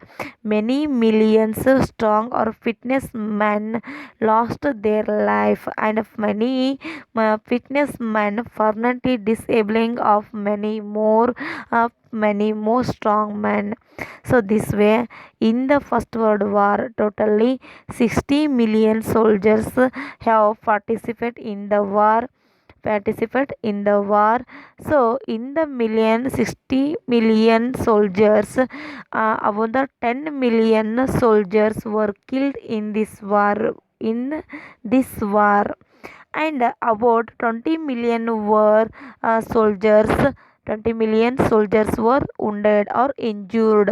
S1: many millions strong or fitness men lost their life, and many fitness men permanently disabling of many more strong men. This way in the first world war totally 60 million soldiers have participated in the war. In the 60 million soldiers, about the 10 million soldiers were killed in this war, and about 20 million soldiers were wounded or injured.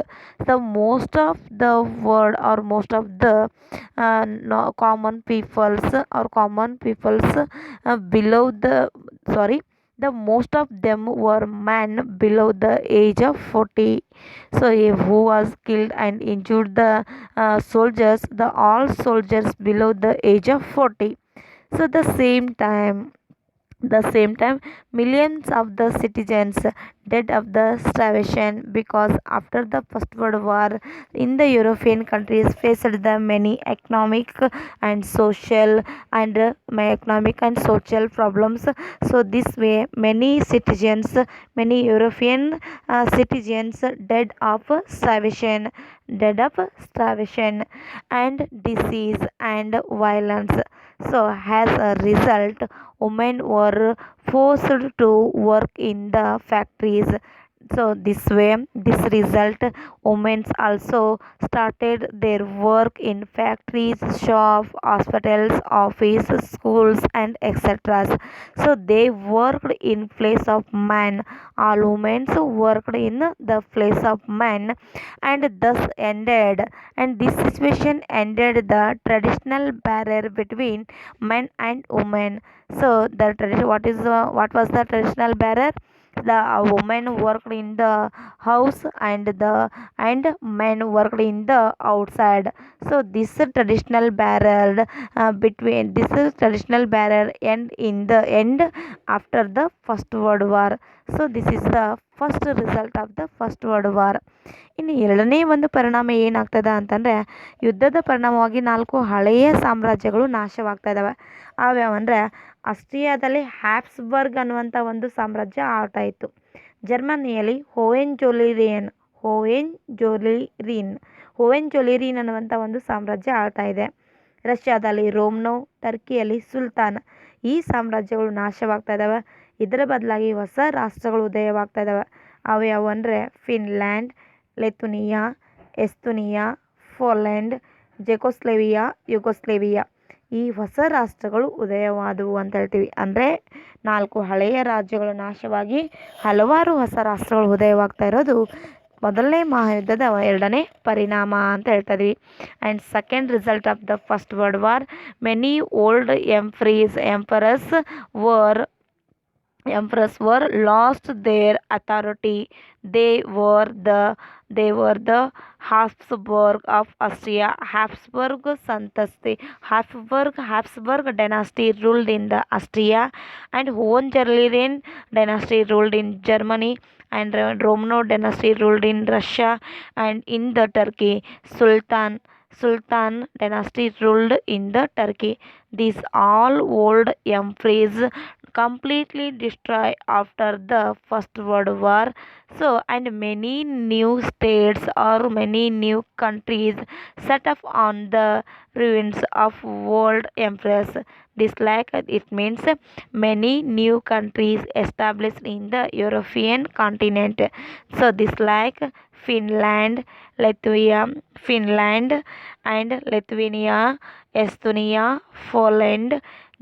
S1: Most of the world, or most of the common peoples below the most of them were men below the age of 40. Who was killed and injured the soldiers? All soldiers below the age of 40. The same time millions of the citizens died of the starvation, because after the first world war in the European countries faced the many economic and social problems. This way many European citizens died of starvation and disease and violence. As a result, women were forced to work in the factories. This result, women also started their work in factories, shops, hospitals, offices, schools, and etc. They worked in place of men. All women worked in the place of men, and this situation ended the traditional barrier between men and women. What was the traditional barrier? The women worked in the house, and men worked in the outside. This traditional barrier end after the first world war. This is the first result of the first world war. ಇನ್ನು ಎರಡನೇ ಒಂದು ಪರಿಣಾಮ ಏನಾಗ್ತದೆ ಅಂತಂದರೆ, ಯುದ್ಧದ ಪರಿಣಾಮವಾಗಿ 4 ಹಳೆಯ ಸಾಮ್ರಾಜ್ಯಗಳು ನಾಶವಾಗ್ತಾ ಇದ್ದಾವೆ. ಅವ್ಯಾವಂದರೆ, ಆಸ್ಟ್ರಿಯಾದಲ್ಲಿ ಹ್ಯಾಬ್ಸ್ಬರ್ಗ್ ಅನ್ನುವಂಥ ಒಂದು ಸಾಮ್ರಾಜ್ಯ ಆಳ್ತಾ ಇತ್ತು. ಜರ್ಮನಿಯಲ್ಲಿ ಹೋವೆನ್-ಜೋಲಿರಿನ್ ಅನ್ನುವಂಥ ಒಂದು ಸಾಮ್ರಾಜ್ಯ ಆಳ್ತಾ ಇದೆ. ರಷ್ಯಾದಲ್ಲಿ ರೋಮ್ನೋ, ಟರ್ಕಿಯಲ್ಲಿ ಸುಲ್ತಾನ್. ಈ ಸಾಮ್ರಾಜ್ಯಗಳು ನಾಶವಾಗ್ತಾ ಇದ್ದಾವೆ. ಇದರ ಬದಲಾಗಿ ಹೊಸ ರಾಷ್ಟ್ರಗಳು ಉದಯವಾಗ್ತಾ ಇದ್ದಾವೆ. ಅವ್ಯಾವು ಅಂದರೆ ಫಿನ್ಲ್ಯಾಂಡ್, ಲಿಥುನಿಯಾ, ಎಸ್ತೋನಿಯಾ, ಪೋಲೆಂಡ್, ಯುಗೋಸ್ಲೇವಿಯಾ. ಈ ಹೊಸ ರಾಷ್ಟ್ರಗಳು ಉದಯವಾದವು ಅಂತ ಹೇಳ್ತೀವಿ. ಅಂದರೆ 4 ಹಳೆಯ ರಾಜ್ಯಗಳು ನಾಶವಾಗಿ ಹಲವಾರು ಹೊಸ ರಾಷ್ಟ್ರಗಳು ಉದಯವಾಗ್ತಾ ಇರೋದು ಮೊದಲನೇ ಮಹಾಯುದ್ಧದ ಎರಡನೇ ಪರಿಣಾಮ ಅಂತ ಹೇಳ್ತಾ ಇದ್ವಿ. And second result of the first world war, many old emperors were lost their authority. They were the Habsburg of Austria. Habsburg dynasty ruled in the Austria, and Hohenzollern dynasty ruled in Germany, and Romanov dynasty ruled in Russia, and in the Turkey Sultan dynasty ruled in the Turkey. These all old emperors completely destroyed after the First World War. So, and many new states or many new countries set up on the ruins of world empires. This like it means many new countries established in the European continent. So this like Finland, Latvia, Finland and Lithuania, Estonia, Poland,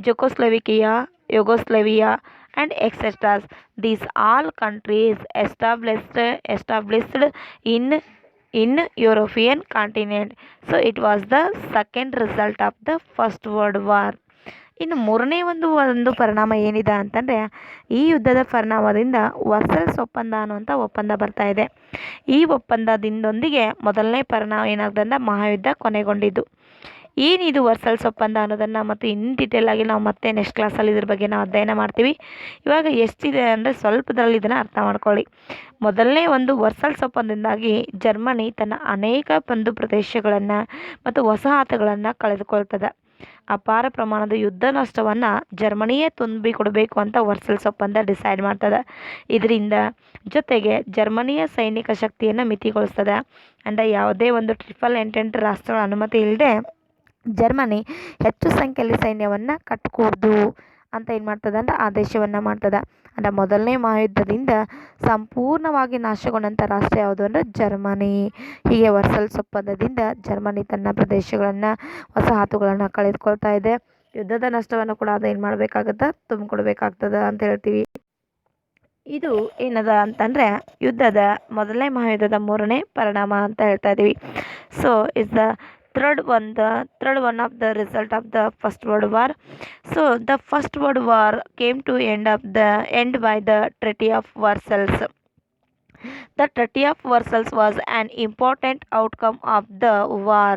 S1: Yugoslavia, and etc. These all countries established in European continent. So it was the second result of the First World War. ಇನ್ನು ಮೂರನೇ ಒಂದು ಪರಿಣಾಮ ಏನಿದೆ ಅಂತಂದರೆ ಈ ಯುದ್ಧದ ಪರಿಣಾಮದಿಂದ ವರ್ಸಲ್ಸ್ ಒಪ್ಪಂದ ಅನ್ನುವಂಥ ಒಪ್ಪಂದ ಬರ್ತಾ ಇದೆ. ಈ ಒಪ್ಪಂದದಿಂದೊಂದಿಗೆ ಮೊದಲನೇ ಪರಿಣಾಮ ಏನಾಗ್ತದೆ ಅಂದರೆ ಮಹಾಯುದ್ಧ ಕೊನೆಗೊಂಡಿದ್ದು. ಏನಿದು ವರ್ಸಲ್ಸ್ ಒಪ್ಪಂದ ಅನ್ನೋದನ್ನು ಮತ್ತು ಇನ್ ಡೀಟೇಲ್ ಆಗಿ ನಾವು ಮತ್ತೆ ನೆಕ್ಸ್ಟ್ ಕ್ಲಾಸಲ್ಲಿ ಇದ್ರ ಬಗ್ಗೆ ನಾವು ಅಧ್ಯಯನ ಮಾಡ್ತೀವಿ. ಇವಾಗ ಎಷ್ಟಿದೆ ಅಂದರೆ ಸ್ವಲ್ಪದರಲ್ಲಿ ಇದನ್ನು ಅರ್ಥ ಮಾಡ್ಕೊಳ್ಳಿ. ಮೊದಲನೇ ಒಂದು ವರ್ಸಲ್ಸ್ ಒಪ್ಪಂದದಿಂದಾಗಿ ಜರ್ಮನಿ ತನ್ನ ಅನೇಕ ಒಂದು ಪ್ರದೇಶಗಳನ್ನು ಮತ್ತು ವಸಾಹತುಗಳನ್ನು ಕಳೆದುಕೊಳ್ತದೆ. ಅಪಾರ ಪ್ರಮಾಣದ ಯುದ್ಧ ನಷ್ಟವನ್ನು ಜರ್ಮನಿಯೇ ತುಂಬಿಕೊಡಬೇಕು ಅಂತ ವರ್ಸಲ್ಸ್ ಒಪ್ಪಂದ ಡಿಸೈಡ್ ಮಾಡ್ತದೆ. ಇದರಿಂದ ಜೊತೆಗೆ ಜರ್ಮನಿಯ ಸೈನಿಕ ಶಕ್ತಿಯನ್ನು ಮಿತಿಗೊಳಿಸ್ತದೆ. ಅಂದರೆ ಯಾವುದೇ ಒಂದು ಟ್ರಿಪಲ್ ಎಂಟೆಂಟ್ ರಾಷ್ಟ್ರಗಳ ಅನುಮತಿ ಇಲ್ಲದೆ ಜರ್ಮನಿ ಹೆಚ್ಚು ಸಂಖ್ಯೆಯಲ್ಲಿ ಸೈನ್ಯವನ್ನು ಕಟ್ಕೊಡ್ದು ಅಂತ ಏನು ಮಾಡ್ತದೆ ಅಂದರೆ ಆದೇಶವನ್ನು ಮಾಡ್ತದೆ. ಅಂದರೆ ಮೊದಲನೇ ಮಹಾಯುದ್ಧದಿಂದ ಸಂಪೂರ್ಣವಾಗಿ ನಾಶಗೊಂಡಂಥ ರಾಷ್ಟ್ರ ಯಾವುದು ಅಂದರೆ ಜರ್ಮನಿ. ಹೀಗೆ ವರ್ಸಲ್ಸ್ ಒಪ್ಪಂದದಿಂದ ಜರ್ಮನಿ ತನ್ನ ಪ್ರದೇಶಗಳನ್ನು ವಸಾಹತುಗಳನ್ನು ಕಳೆದುಕೊಳ್ತಾ ಇದೆ. ಯುದ್ಧದ ನಷ್ಟವನ್ನು ಕೂಡ ಅದು ಏನು ಮಾಡಬೇಕಾಗತ್ತೆ ತುಂಬಿಕೊಡ್ಬೇಕಾಗ್ತದೆ ಅಂತ ಹೇಳ್ತೀವಿ. ಇದು ಏನದ ಅಂತಂದರೆ ಯುದ್ಧದ ಮೊದಲನೇ ಮಹಾಯುದ್ಧದ ಮೂರನೇ ಪರಿಣಾಮ ಅಂತ ಹೇಳ್ತಾ ಇದ್ದೀವಿ. So is the third one of the result of the First World War. So the First World War came to end by the Treaty of Versailles. The Treaty of Versailles was an important outcome of the war.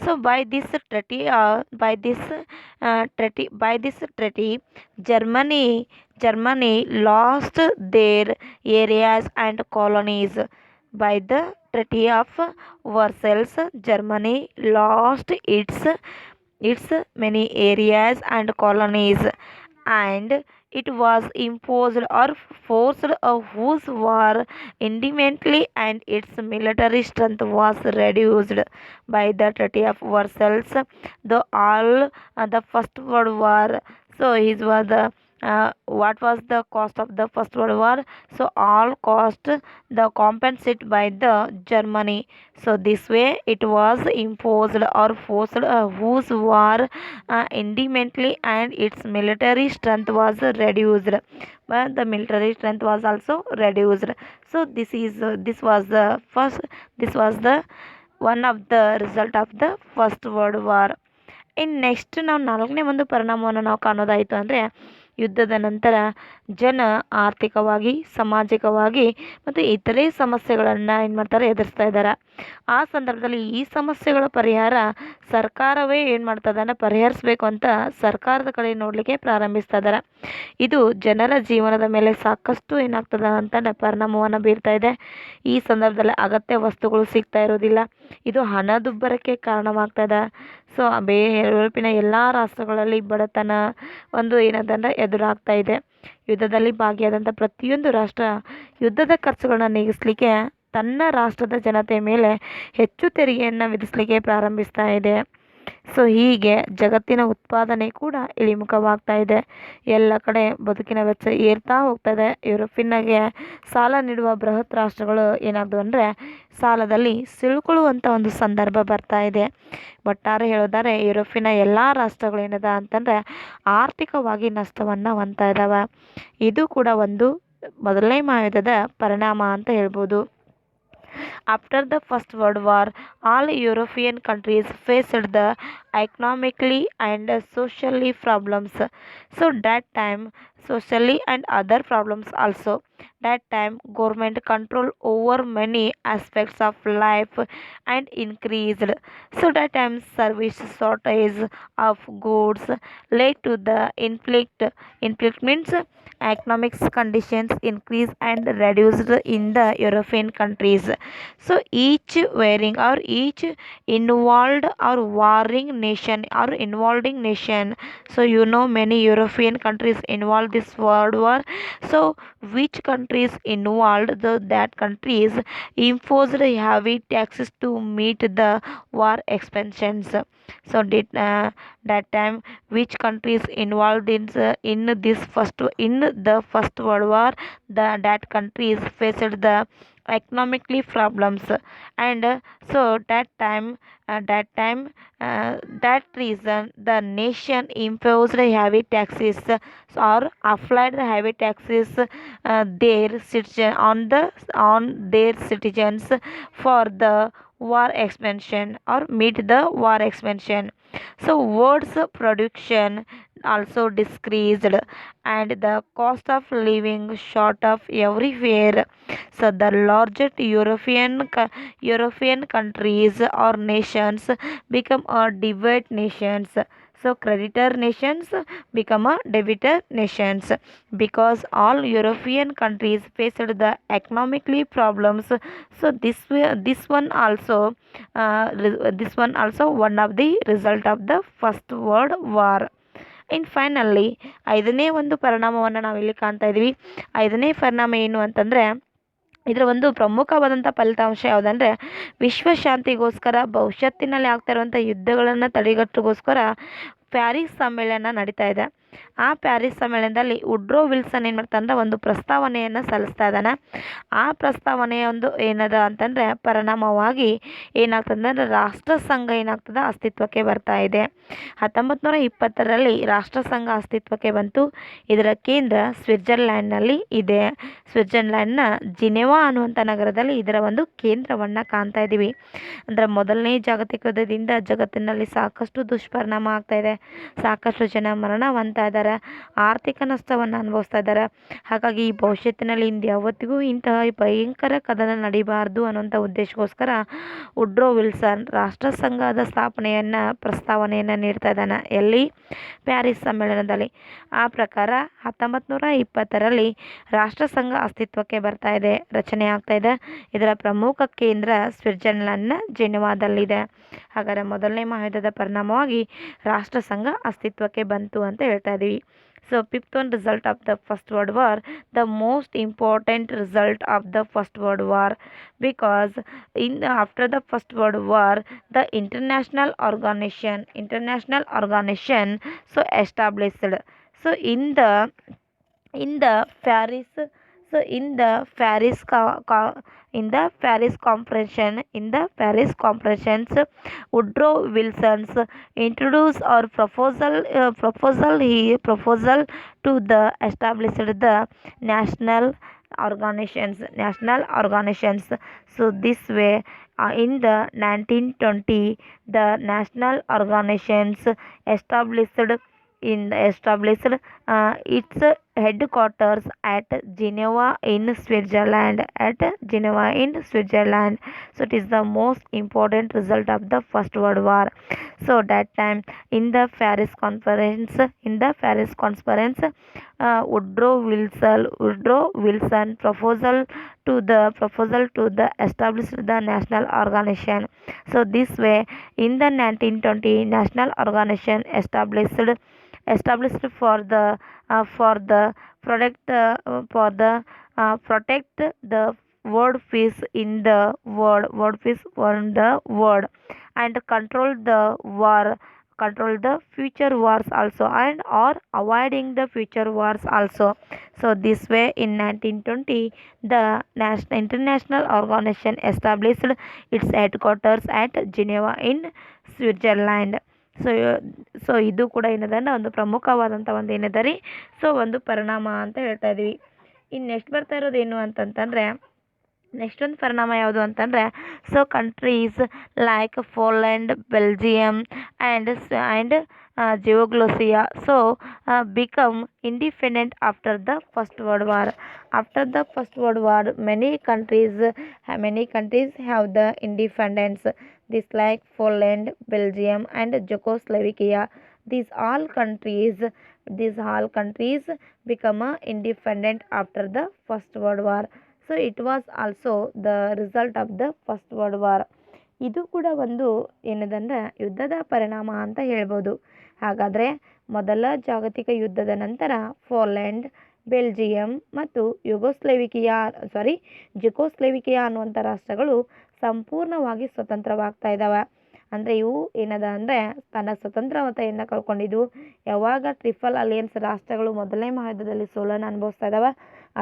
S1: So by this treaty, Germany lost their areas and colonies. By the Treaty of Versailles, Germany lost its many areas and colonies, and it was imposed or forced a whose war independently, and its military strength was reduced. By the Treaty of Versailles, the First World War. So it was the what was the cost of the First World War? So all cost the compensate by the Germany. So this way it was imposed or forced whose war independently, and its military strength was reduced. But the military strength was also reduced. So this was the one of the result of the First World War. ಇನ್ನು next ನಾವು ನಾಲ್ಕನೇ ಒಂದು ಪರಿಣಾಮವನ್ನು ನಾವು ಕಾಣೋದಾಯಿತು ಅಂದರೆ ಯುದ್ಧದ ನಂತರ ಜನ ಆರ್ಥಿಕವಾಗಿ ಸಾಮಾಜಿಕವಾಗಿ ಮತ್ತು ಇತರೆ ಸಮಸ್ಯೆಗಳನ್ನು ಏನು ಮಾಡ್ತಾರೆ ಎದುರಿಸ್ತಾ ಇದ್ದಾರೆ. ಆ ಸಂದರ್ಭದಲ್ಲಿ ಈ ಸಮಸ್ಯೆಗಳ ಪರಿಹಾರ ಸರ್ಕಾರವೇ ಏನು ಮಾಡ್ತದೆ ಅಂದರೆ ಪರಿಹರಿಸಬೇಕು ಅಂತ ಸರ್ಕಾರದ ಕಡೆ ನೋಡಲಿಕ್ಕೆ ಪ್ರಾರಂಭಿಸ್ತಾ ಇದ್ದಾರೆ. ಇದು ಜನರ ಜೀವನದ ಮೇಲೆ ಸಾಕಷ್ಟು ಏನಾಗ್ತದೆ ಅಂತ ಪರಿಣಾಮವನ್ನು ಬೀರ್ತಾ ಇದೆ. ಈ ಸಂದರ್ಭದಲ್ಲಿ ಅಗತ್ಯ ವಸ್ತುಗಳು ಸಿಗ್ತಾ ಇರೋದಿಲ್ಲ. ಇದು ಹಣದುಬ್ಬರಕ್ಕೆ ಕಾರಣವಾಗ್ತದೆ. ಸೊ ಯುರೋಪಿನ ಎಲ್ಲ ರಾಷ್ಟ್ರಗಳಲ್ಲಿ ಬಡತನ ಒಂದು ಏನದಂದ್ರೆ ಎದುರಾಗ್ತಾ ಇದೆ. ಯುದ್ಧದಲ್ಲಿ ಭಾಗಿಯಾದಂಥ ಪ್ರತಿಯೊಂದು ರಾಷ್ಟ್ರ ಯುದ್ಧದ ಖರ್ಚುಗಳನ್ನ ನೀಗಿಸಲಿಕ್ಕೆ ತನ್ನ ರಾಷ್ಟ್ರದ ಜನತೆಯ ಮೇಲೆ ಹೆಚ್ಚು ತೆರಿಗೆಯನ್ನು ವಿಧಿಸಲಿಕ್ಕೆ ಪ್ರಾರಂಭಿಸ್ತಾ ಇದೆ. ಸೊ ಹೀಗೆ ಜಗತ್ತಿನ ಉತ್ಪಾದನೆ ಕೂಡ ಇಳಿಮುಖವಾಗ್ತಾ ಇದೆ. ಎಲ್ಲ ಕಡೆ ಬದುಕಿನ ವೆಚ್ಚ ಏರ್ತಾ ಹೋಗ್ತದೆ. ಯುರೋಪಿನಾಗೆ ಸಾಲ ನೀಡುವ ಬೃಹತ್ ರಾಷ್ಟ್ರಗಳು ಏನಾದವು ಅಂದರೆ ಸಾಲದಲ್ಲಿ ಸಿಳ್ಕೊಳ್ಳುವಂಥ ಒಂದು ಸಂದರ್ಭ ಬರ್ತಾ ಇದೆ. ಒಟ್ಟಾರೆ ಹೇಳೋದಾದ್ರೆ ಯುರೋಪಿನ ಎಲ್ಲ ರಾಷ್ಟ್ರಗಳು ಏನದ ಅಂತಂದರೆ ಆರ್ಥಿಕವಾಗಿ ನಷ್ಟವನ್ನು ಹೊಂದ್ತಾ ಇದ್ದಾವೆ. ಇದು ಕೂಡ ಒಂದು ಮೊದಲನೇ ಮಹಾಯುದ್ಧದ ಪರಿಣಾಮ ಅಂತ ಹೇಳ್ಬೋದು. After the First World War, all European countries faced the economically and socially problems. So that time socially and other problems also. That time government control over many aspects of life and increased. So that time service shortage of goods led to the inflict means economic conditions increase and reduced in the European countries. So each varying or each involved or warring nation or involving nation. So many European countries involved this World War. So which countries involved? That countries imposed heavy taxes to meet the war expansions. So did that time which countries involved in this first in the First World War? That countries faced the economically problems, and so that time that reason the nation imposed heavy taxes or applied heavy taxes their citizen on their citizens for the war expansion or meet the war expansion. So words production also decreased and the cost of living shot up everywhere. So the largest European countries or nations become a debit nations. So creditor nations become a debitor nations because all European countries faced the economically problems. So this one also one of the result of the First World War. ಇನ್ನು finally ಐದನೇ ಒಂದು ಪರಿಣಾಮವನ್ನು ನಾವಿಲ್ಲಿ ಕಾಣ್ತಾ ಇದ್ದೀವಿ. ಐದನೇ ಪರಿಣಾಮ ಏನು ಅಂತಂದರೆ ಇದರ ಒಂದು ಪ್ರಮುಖವಾದಂಥ ಫಲಿತಾಂಶ ಯಾವುದಂದರೆ ವಿಶ್ವಶಾಂತಿಗೋಸ್ಕರ ಭವಿಷ್ಯತ್ತಿನಲ್ಲಿ ಆಗ್ತಾ ಇರುವಂಥ ಯುದ್ಧಗಳನ್ನು ತಡೆಗಟ್ಟೋಗೋಸ್ಕರ ಪ್ಯಾರಿಸ್ ಸಮ್ಮೇಳನ ನಡೀತಾ ಇದೆ. ಆ ಪ್ಯಾರಿಸ್ ಸಮ್ಮೇಳನದಲ್ಲಿ ವುಡ್ರೋ ವಿಲ್ಸನ್ ಏನು ಮಾಡ್ತಾನೆ ಒಂದು ಪ್ರಸ್ತಾವನೆಯನ್ನು ಸಲ್ಲಿಸ್ತಾ ಇದ್ದಾನೆ. ಆ ಪ್ರಸ್ತಾವನೆಯ ಒಂದು ಏನದ ಅಂತಂದರೆ ಪರಿಣಾಮವಾಗಿ ಏನಾಗ್ತದೆ ಅಂದರೆ ರಾಷ್ಟ್ರ ಸಂಘ ಏನಾಗ್ತದೆ ಅಸ್ತಿತ್ವಕ್ಕೆ ಬರ್ತಾ ಇದೆ. 1920ರಲ್ಲಿ ರಾಷ್ಟ್ರ ಸಂಘ ಅಸ್ತಿತ್ವಕ್ಕೆ ಬಂತು. ಇದರ ಕೇಂದ್ರ ಸ್ವಿಟ್ಜರ್ಲ್ಯಾಂಡ್ನಲ್ಲಿ ಇದೆ. ಸ್ವಿಟ್ಜರ್ಲ್ಯಾಂಡ್ನ ಜಿನೆವಾ ಅನ್ನುವಂಥ ನಗರದಲ್ಲಿ ಇದರ ಒಂದು ಕೇಂದ್ರವನ್ನು ಕಾಣ್ತಾ ಇದ್ದೀವಿ. ಅಂದರೆ ಮೊದಲನೇ ಜಾಗತಿಕ ಯುದ್ಧದಿಂದ ಜಗತ್ತಿನಲ್ಲಿ ಸಾಕಷ್ಟು ದುಷ್ಪರಿಣಾಮ ಆಗ್ತಾ ಇದೆ. ಸಾಕಷ್ಟು ಜನ ಮರಣ ಹೊಂದ್ತಾ ಇದ್ದಾರೆ, ಆರ್ಥಿಕ ನಷ್ಟವನ್ನು ಅನುಭವಿಸ್ತಾ ಇದ್ದಾರೆ. ಹಾಗಾಗಿ ಈ ಭವಿಷ್ಯತ್ತಿನಲ್ಲಿ ಯಾವತ್ತಿಗೂ ಇಂತಹ ಭಯಂಕರ ಕದನ ನಡೀಬಾರ್ದು ಅನ್ನುವಂಥ ಉದ್ದೇಶಕ್ಕೋಸ್ಕರ ವುಡ್ರೋ ವಿಲ್ಸನ್ ರಾಷ್ಟ್ರ ಸಂಘದ ಪ್ರಸ್ತಾವನೆಯನ್ನು ನೀಡ್ತಾ ಇದ್ದಾನೆ. ಎಲ್ಲಿ? ಪ್ಯಾರಿಸ್ ಸಮ್ಮೇಳನದಲ್ಲಿ. ಆ ಪ್ರಕಾರ 1920ರಲ್ಲಿ ರಾಷ್ಟ್ರ ಸಂಘ ಅಸ್ತಿತ್ವಕ್ಕೆ ಬರ್ತಾ ಇದೆ, ರಚನೆ ಆಗ್ತಾ ಇದೆ. ಇದರ ಪ್ರಮುಖ ಕೇಂದ್ರ ಸ್ವಿಟ್ಜರ್ಲ್ಯಾಂಡ್ನ ಜಿನೆವಾದಲ್ಲಿದೆ. ಹಾಗಾದರೆ ಮೊದಲನೇ ಮಹಾಯುದ್ಧದ ಪರಿಣಾಮವಾಗಿ ರಾಷ್ಟ್ರ ಸಂಘ ಅಸ್ತಿತ್ವಕ್ಕೆ ಬಂತು ಅಂತ ಹೇಳ್ತಾ ಇದ್ದೀವಿ. So fifth one result of the First World War, the most important result of the First World War, because after the First World War the international organization so established. So in the Paris so in the Paris conference Woodrow Wilson's introduced or proposal to the established the national organizations. So this way in the 1920 the national organizations established its headquarters at Geneva in Switzerland. So it is the most important result of the First World War. So that time in the Paris conference Woodrow Wilson proposal to the established the national organization. So this way in the 1920 national organization established for the protect the world peace in the world and control the future wars also and or avoiding the future wars also. So this way in 1920 the international organization established its headquarters at Geneva in Switzerland. So ಇದು ಕೂಡ ಏನದನ್ನ ಒಂದು ಪ್ರಮುಖವಾದಂಥ ಒಂದು ಏನಿದೆ ರೀ so ಒಂದು ಪರಿಣಾಮ ಅಂತ ಹೇಳ್ತಾ ಇದ್ದೀವಿ. ಇನ್ನು ನೆಕ್ಸ್ಟ್ ಬರ್ತಾ ಇರೋದು ಏನು ಅಂತಂತಂದರೆ ನೆಕ್ಸ್ಟ್ ಒಂದು ಪರಿಣಾಮ ಯಾವುದು ಅಂತಂದರೆ so countries like Poland, Belgium and Georgia become independent after the First World War. After the First World War, many countries have the independence. This like Poland, Belgium, and Czechoslovakia. These all countries become independent after the First World War. So it was also the result of the First World War. ಇದು ಕೂಡ ಒಂದು ಏನದಂದ್ರೆ ಯುದ್ಧದ ಪರಿಣಾಮ ಅಂತ ಹೇಳ್ಬೋದು. ಹಾಗಾದರೆ ಮೊದಲ ಜಾಗತಿಕ ಯುದ್ಧದ ನಂತರ ಪೋಲೆಂಡ್, ಬೆಲ್ಜಿಯಂ ಮತ್ತು ಜೆಕೋಸ್ಲೋವಾಕಿಯಾ ಅನ್ನುವಂಥ ರಾಷ್ಟ್ರಗಳು ಸಂಪೂರ್ಣವಾಗಿ ಸ್ವತಂತ್ರವಾಗ್ತಾ ಇದ್ದಾವೆ. ಅಂದರೆ ಇವು ಏನದ ಅಂದರೆ ತನ್ನ ಸ್ವತಂತ್ರತೆಯನ್ನು ಕಳ್ಕೊಂಡಿದ್ವು. ಯಾವಾಗ ಟ್ರಿಪಲ್ ಅಲಿಯನ್ಸ್ ರಾಷ್ಟ್ರಗಳು ಮೊದಲನೇ ಮಹಾಯುದ್ಧದಲ್ಲಿ ಸೋಲನ್ನು ಅನುಭವಿಸ್ತಾ ಇದ್ದಾವೆ,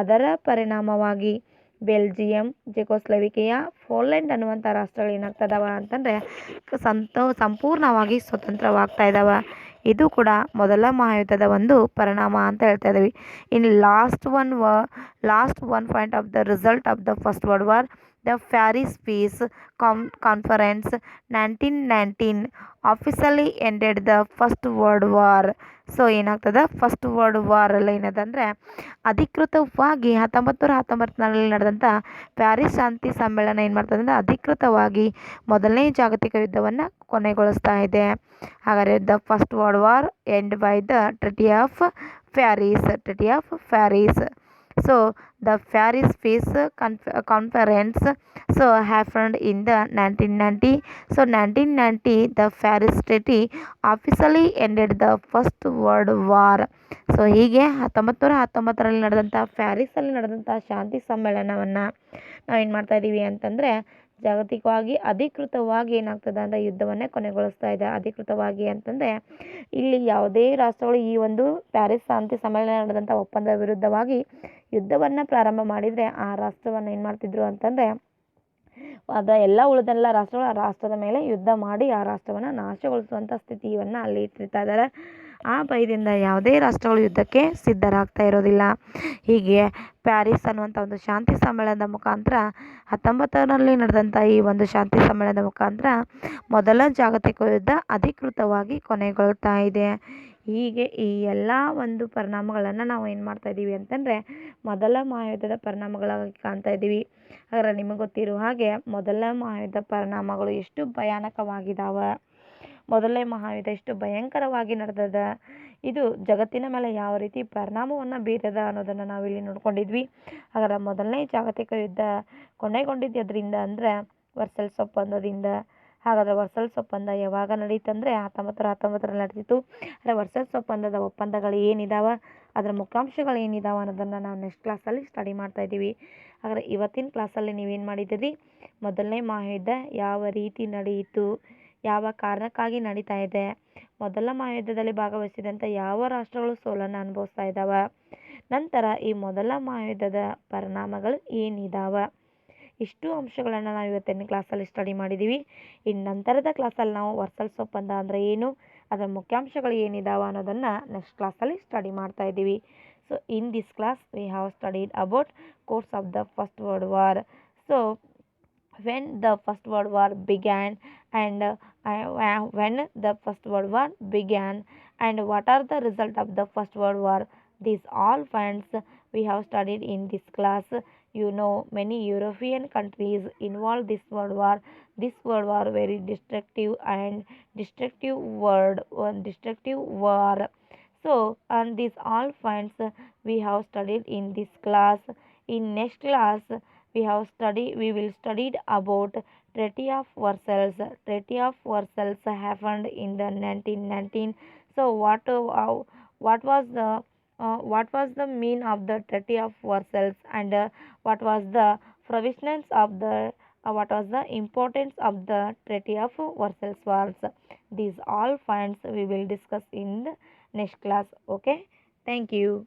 S1: ಅದರ ಪರಿಣಾಮವಾಗಿ ಬೆಲ್ಜಿಯಂ, ಜೆಕೋಸ್ಲೋವಾಕಿಯಾ, ಪೋಲೆಂಡ್ ಅನ್ನುವಂಥ ರಾಷ್ಟ್ರಗಳು ಏನಾಗ್ತದವ ಅಂತಂದರೆ ಸಂಪೂರ್ಣವಾಗಿ ಸ್ವತಂತ್ರವಾಗ್ತಾ ಇದ್ದಾವೆ. ಇದು ಕೂಡ ಮೊದಲ ಮಹಾಯುದ್ಧದ ಒಂದು ಪರಿಣಾಮ ಅಂತ ಹೇಳ್ತಾ ಇದ್ದೀವಿ. In last one point of the result of the first world war, the Paris peace conference 1919 officially ended the first world war. So ಏನಾಗ್ತದೆ, ಫಸ್ಟ್ ವರ್ಲ್ಡ್ ವಾರ್ ಅಲ್ಲಿ ಏನದಂದರೆ ಅಧಿಕೃತವಾಗಿ 1919ರಲ್ಲಿ ನಡೆದಂಥ ಪ್ಯಾರಿಸ್ ಶಾಂತಿ ಸಮ್ಮೇಳನ ಏನು ಮಾಡ್ತದೆ ಅಂದರೆ ಅಧಿಕೃತವಾಗಿ ಮೊದಲನೇ ಜಾಗತಿಕ ಯುದ್ಧವನ್ನು ಕೊನೆಗೊಳಿಸ್ತಾ ಇದೆ. ಹಾಗಾದರೆ the first world war end by the ಟ್ರಿಟಿ of Paris. So the Paris Peace Conference happened in the 1990. So 1990 the Paris Treaty officially ended the First World War. So ಹೀಗೆ 1919ರಲ್ಲಿ ನಡೆದಂಥ ಪ್ಯಾರಿಸಲ್ಲಿ ನಡೆದಂಥ ಶಾಂತಿ ಸಮ್ಮೇಳನವನ್ನು ನಾವೇನು ಮಾಡ್ತಾ ಇದ್ದೀವಿ ಅಂತಂದರೆ ಜಾಗತಿಕವಾಗಿ ಅಧಿಕೃತವಾಗಿ ಏನಾಗ್ತದೆ ಅಂದರೆ ಯುದ್ಧವನ್ನೇ ಕೊನೆಗೊಳಿಸ್ತಾ ಇದೆ. ಅಧಿಕೃತವಾಗಿ ಅಂತಂದರೆ ಇಲ್ಲಿ ಯಾವುದೇ ರಾಷ್ಟ್ರಗಳು ಈ ಒಂದು ಪ್ಯಾರಿಸ್ ಶಾಂತಿ ಸಮ್ಮೇಳನ ನಡೆದಂಥ ಒಪ್ಪಂದದ ವಿರುದ್ಧವಾಗಿ ಯುದ್ಧವನ್ನು ಪ್ರಾರಂಭ ಮಾಡಿದರೆ ಆ ರಾಷ್ಟ್ರವನ್ನು ಏನು ಮಾಡ್ತಿದ್ರು ಅಂತಂದರೆ ಎಲ್ಲ ಉಳಿದೆಲ್ಲ ರಾಷ್ಟ್ರಗಳು ಆ ರಾಷ್ಟ್ರದ ಮೇಲೆ ಯುದ್ಧ ಮಾಡಿ ಆ ರಾಷ್ಟ್ರವನ್ನು ನಾಶಗೊಳಿಸುವಂಥ ಸ್ಥಿತಿಯನ್ನು ಅಲ್ಲಿ ಇಟ್ಟಿರ್ತಾ ಇದ್ದಾರೆ. ಆ ಭಯದಿಂದ ಯಾವುದೇ ರಾಷ್ಟ್ರಗಳು ಯುದ್ಧಕ್ಕೆ ಸಿದ್ಧರಾಗ್ತಾ ಇರೋದಿಲ್ಲ. ಹೀಗೆ ಪ್ಯಾರಿಸ್ ಅನ್ನುವಂಥ ಒಂದು ಶಾಂತಿ ಸಮ್ಮೇಳನದ ಮುಖಾಂತರ 19ರಲ್ಲಿ ನಡೆದಂಥ ಈ ಒಂದು ಶಾಂತಿ ಸಮ್ಮೇಳನದ ಮುಖಾಂತರ ಮೊದಲ ಜಾಗತಿಕ ಯುದ್ಧ ಅಧಿಕೃತವಾಗಿ ಕೊನೆಗೊಳ್ತಾ ಇದೆ. ಹೀಗೆ ಈ ಎಲ್ಲ ಒಂದು ಪರಿಣಾಮಗಳನ್ನು ನಾವು ಏನು ಮಾಡ್ತಾ ಇದ್ದೀವಿ ಅಂತಂದರೆ ಮೊದಲ ಮಹಾಯುದ್ಧದ ಪರಿಣಾಮಗಳಾಗಿ ಕಾಣ್ತಾ ಇದ್ದೀವಿ. ಹಾಗಾದ್ರೆ ನಿಮಗೆ ಗೊತ್ತಿರೋ ಹಾಗೆ ಮೊದಲ ಮಹಾಯುದ್ಧ ಪರಿಣಾಮಗಳು ಎಷ್ಟು ಭಯಾನಕವಾಗಿದ್ದಾವೆ, ಮೊದಲನೇ ಮಹಾಯುದ್ಧ ಎಷ್ಟು ಭಯಂಕರವಾಗಿ ನಡೆದದ, ಇದು ಜಗತ್ತಿನ ಮೇಲೆ ಯಾವ ರೀತಿ ಪರಿಣಾಮವನ್ನು ಬೀರದ ಅನ್ನೋದನ್ನು ನಾವಿಲ್ಲಿ ನೋಡ್ಕೊಂಡಿದ್ವಿ. ಹಾಗಾದ್ರೆ ಮೊದಲನೇ ಜಾಗತಿಕ ಯುದ್ಧ ಕೊನೆಗೊಂಡಿದ್ದರಿಂದ ಅಂದರೆ ವರ್ಸಲ್ಸ್ ಒಪ್ಪಂದದಿಂದ. ಹಾಗಾದರೆ ವರ್ಸಲ್ಸ್ ಒಪ್ಪಂದ ಯಾವಾಗ ನಡೀತಂದರೆ 1919ರಲ್ಲಿ ನಡೆದಿತ್ತು. ಆದರೆ ವರ್ಸಲ್ಸ್ ಒಪ್ಪಂದದ ಒಪ್ಪಂದಗಳು ಏನಿದಾವೆ, ಅದರ ಮುಖ್ಯಾಂಶಗಳು ಏನಿದಾವೆ ಅನ್ನೋದನ್ನು ನಾವು ನೆಕ್ಸ್ಟ್ ಕ್ಲಾಸಲ್ಲಿ ಸ್ಟಡಿ ಮಾಡ್ತಾ ಇದ್ದೀವಿ. ಹಾಗಾದರೆ ಇವತ್ತಿನ ಕ್ಲಾಸಲ್ಲಿ ನೀವೇನು ಮಾಡಿದ್ದೀರಿ, ಮೊದಲನೇ ಮಹಾಯುದ್ಧ ಯಾವ ರೀತಿ ನಡೆಯಿತು, ಯಾವ ಕಾರಣಕ್ಕಾಗಿ ನಡೀತಾ ಇದೆ, ಮೊದಲ ಮಹಾಯುದ್ಧದಲ್ಲಿ ಭಾಗವಹಿಸಿದಂಥ ಯಾವ ರಾಷ್ಟ್ರಗಳು ಸೋಲನ್ನು ಅನುಭವಿಸ್ತಾ ಇದ್ದಾವೆ, ನಂತರ ಈ ಮೊದಲ ಮಹಾಯುದ್ಧದ ಪರಿಣಾಮಗಳು ಏನಿದಾವೆ, ಇಷ್ಟು ಅಂಶಗಳನ್ನು ನಾವು ಇವತ್ತಿನ ಕ್ಲಾಸಲ್ಲಿ ಸ್ಟಡಿ ಮಾಡಿದ್ದೀವಿ. ಇನ್ನು ನಂತರದ ಕ್ಲಾಸಲ್ಲಿ ನಾವು ವರ್ಸಲ್ಸ್ ಒಪ್ಪಂದ ಅಂದರೆ ಏನು, ಅದರ ಮುಖ್ಯಾಂಶಗಳು ಏನಿದಾವೆ ಅನ್ನೋದನ್ನು ನೆಕ್ಸ್ಟ್ ಕ್ಲಾಸಲ್ಲಿ ಸ್ಟಡಿ ಮಾಡ್ತಾ ಇದ್ದೀವಿ. So in this class we have studied about course of the first world war. So when the first world war began and what are the result of the first world war, these all points we have studied in this class. Many European countries involved this world war very destructive war. So and these all points we have studied in this class. In next class we will study about Treaty of Versailles. Treaty of Versailles happened in the 1919. So what was the mean of the Treaty of Versailles, and what was the provisions of the what was the importance of the Treaty of Versailles was. These all points we will discuss in the next class. Okay, thank you.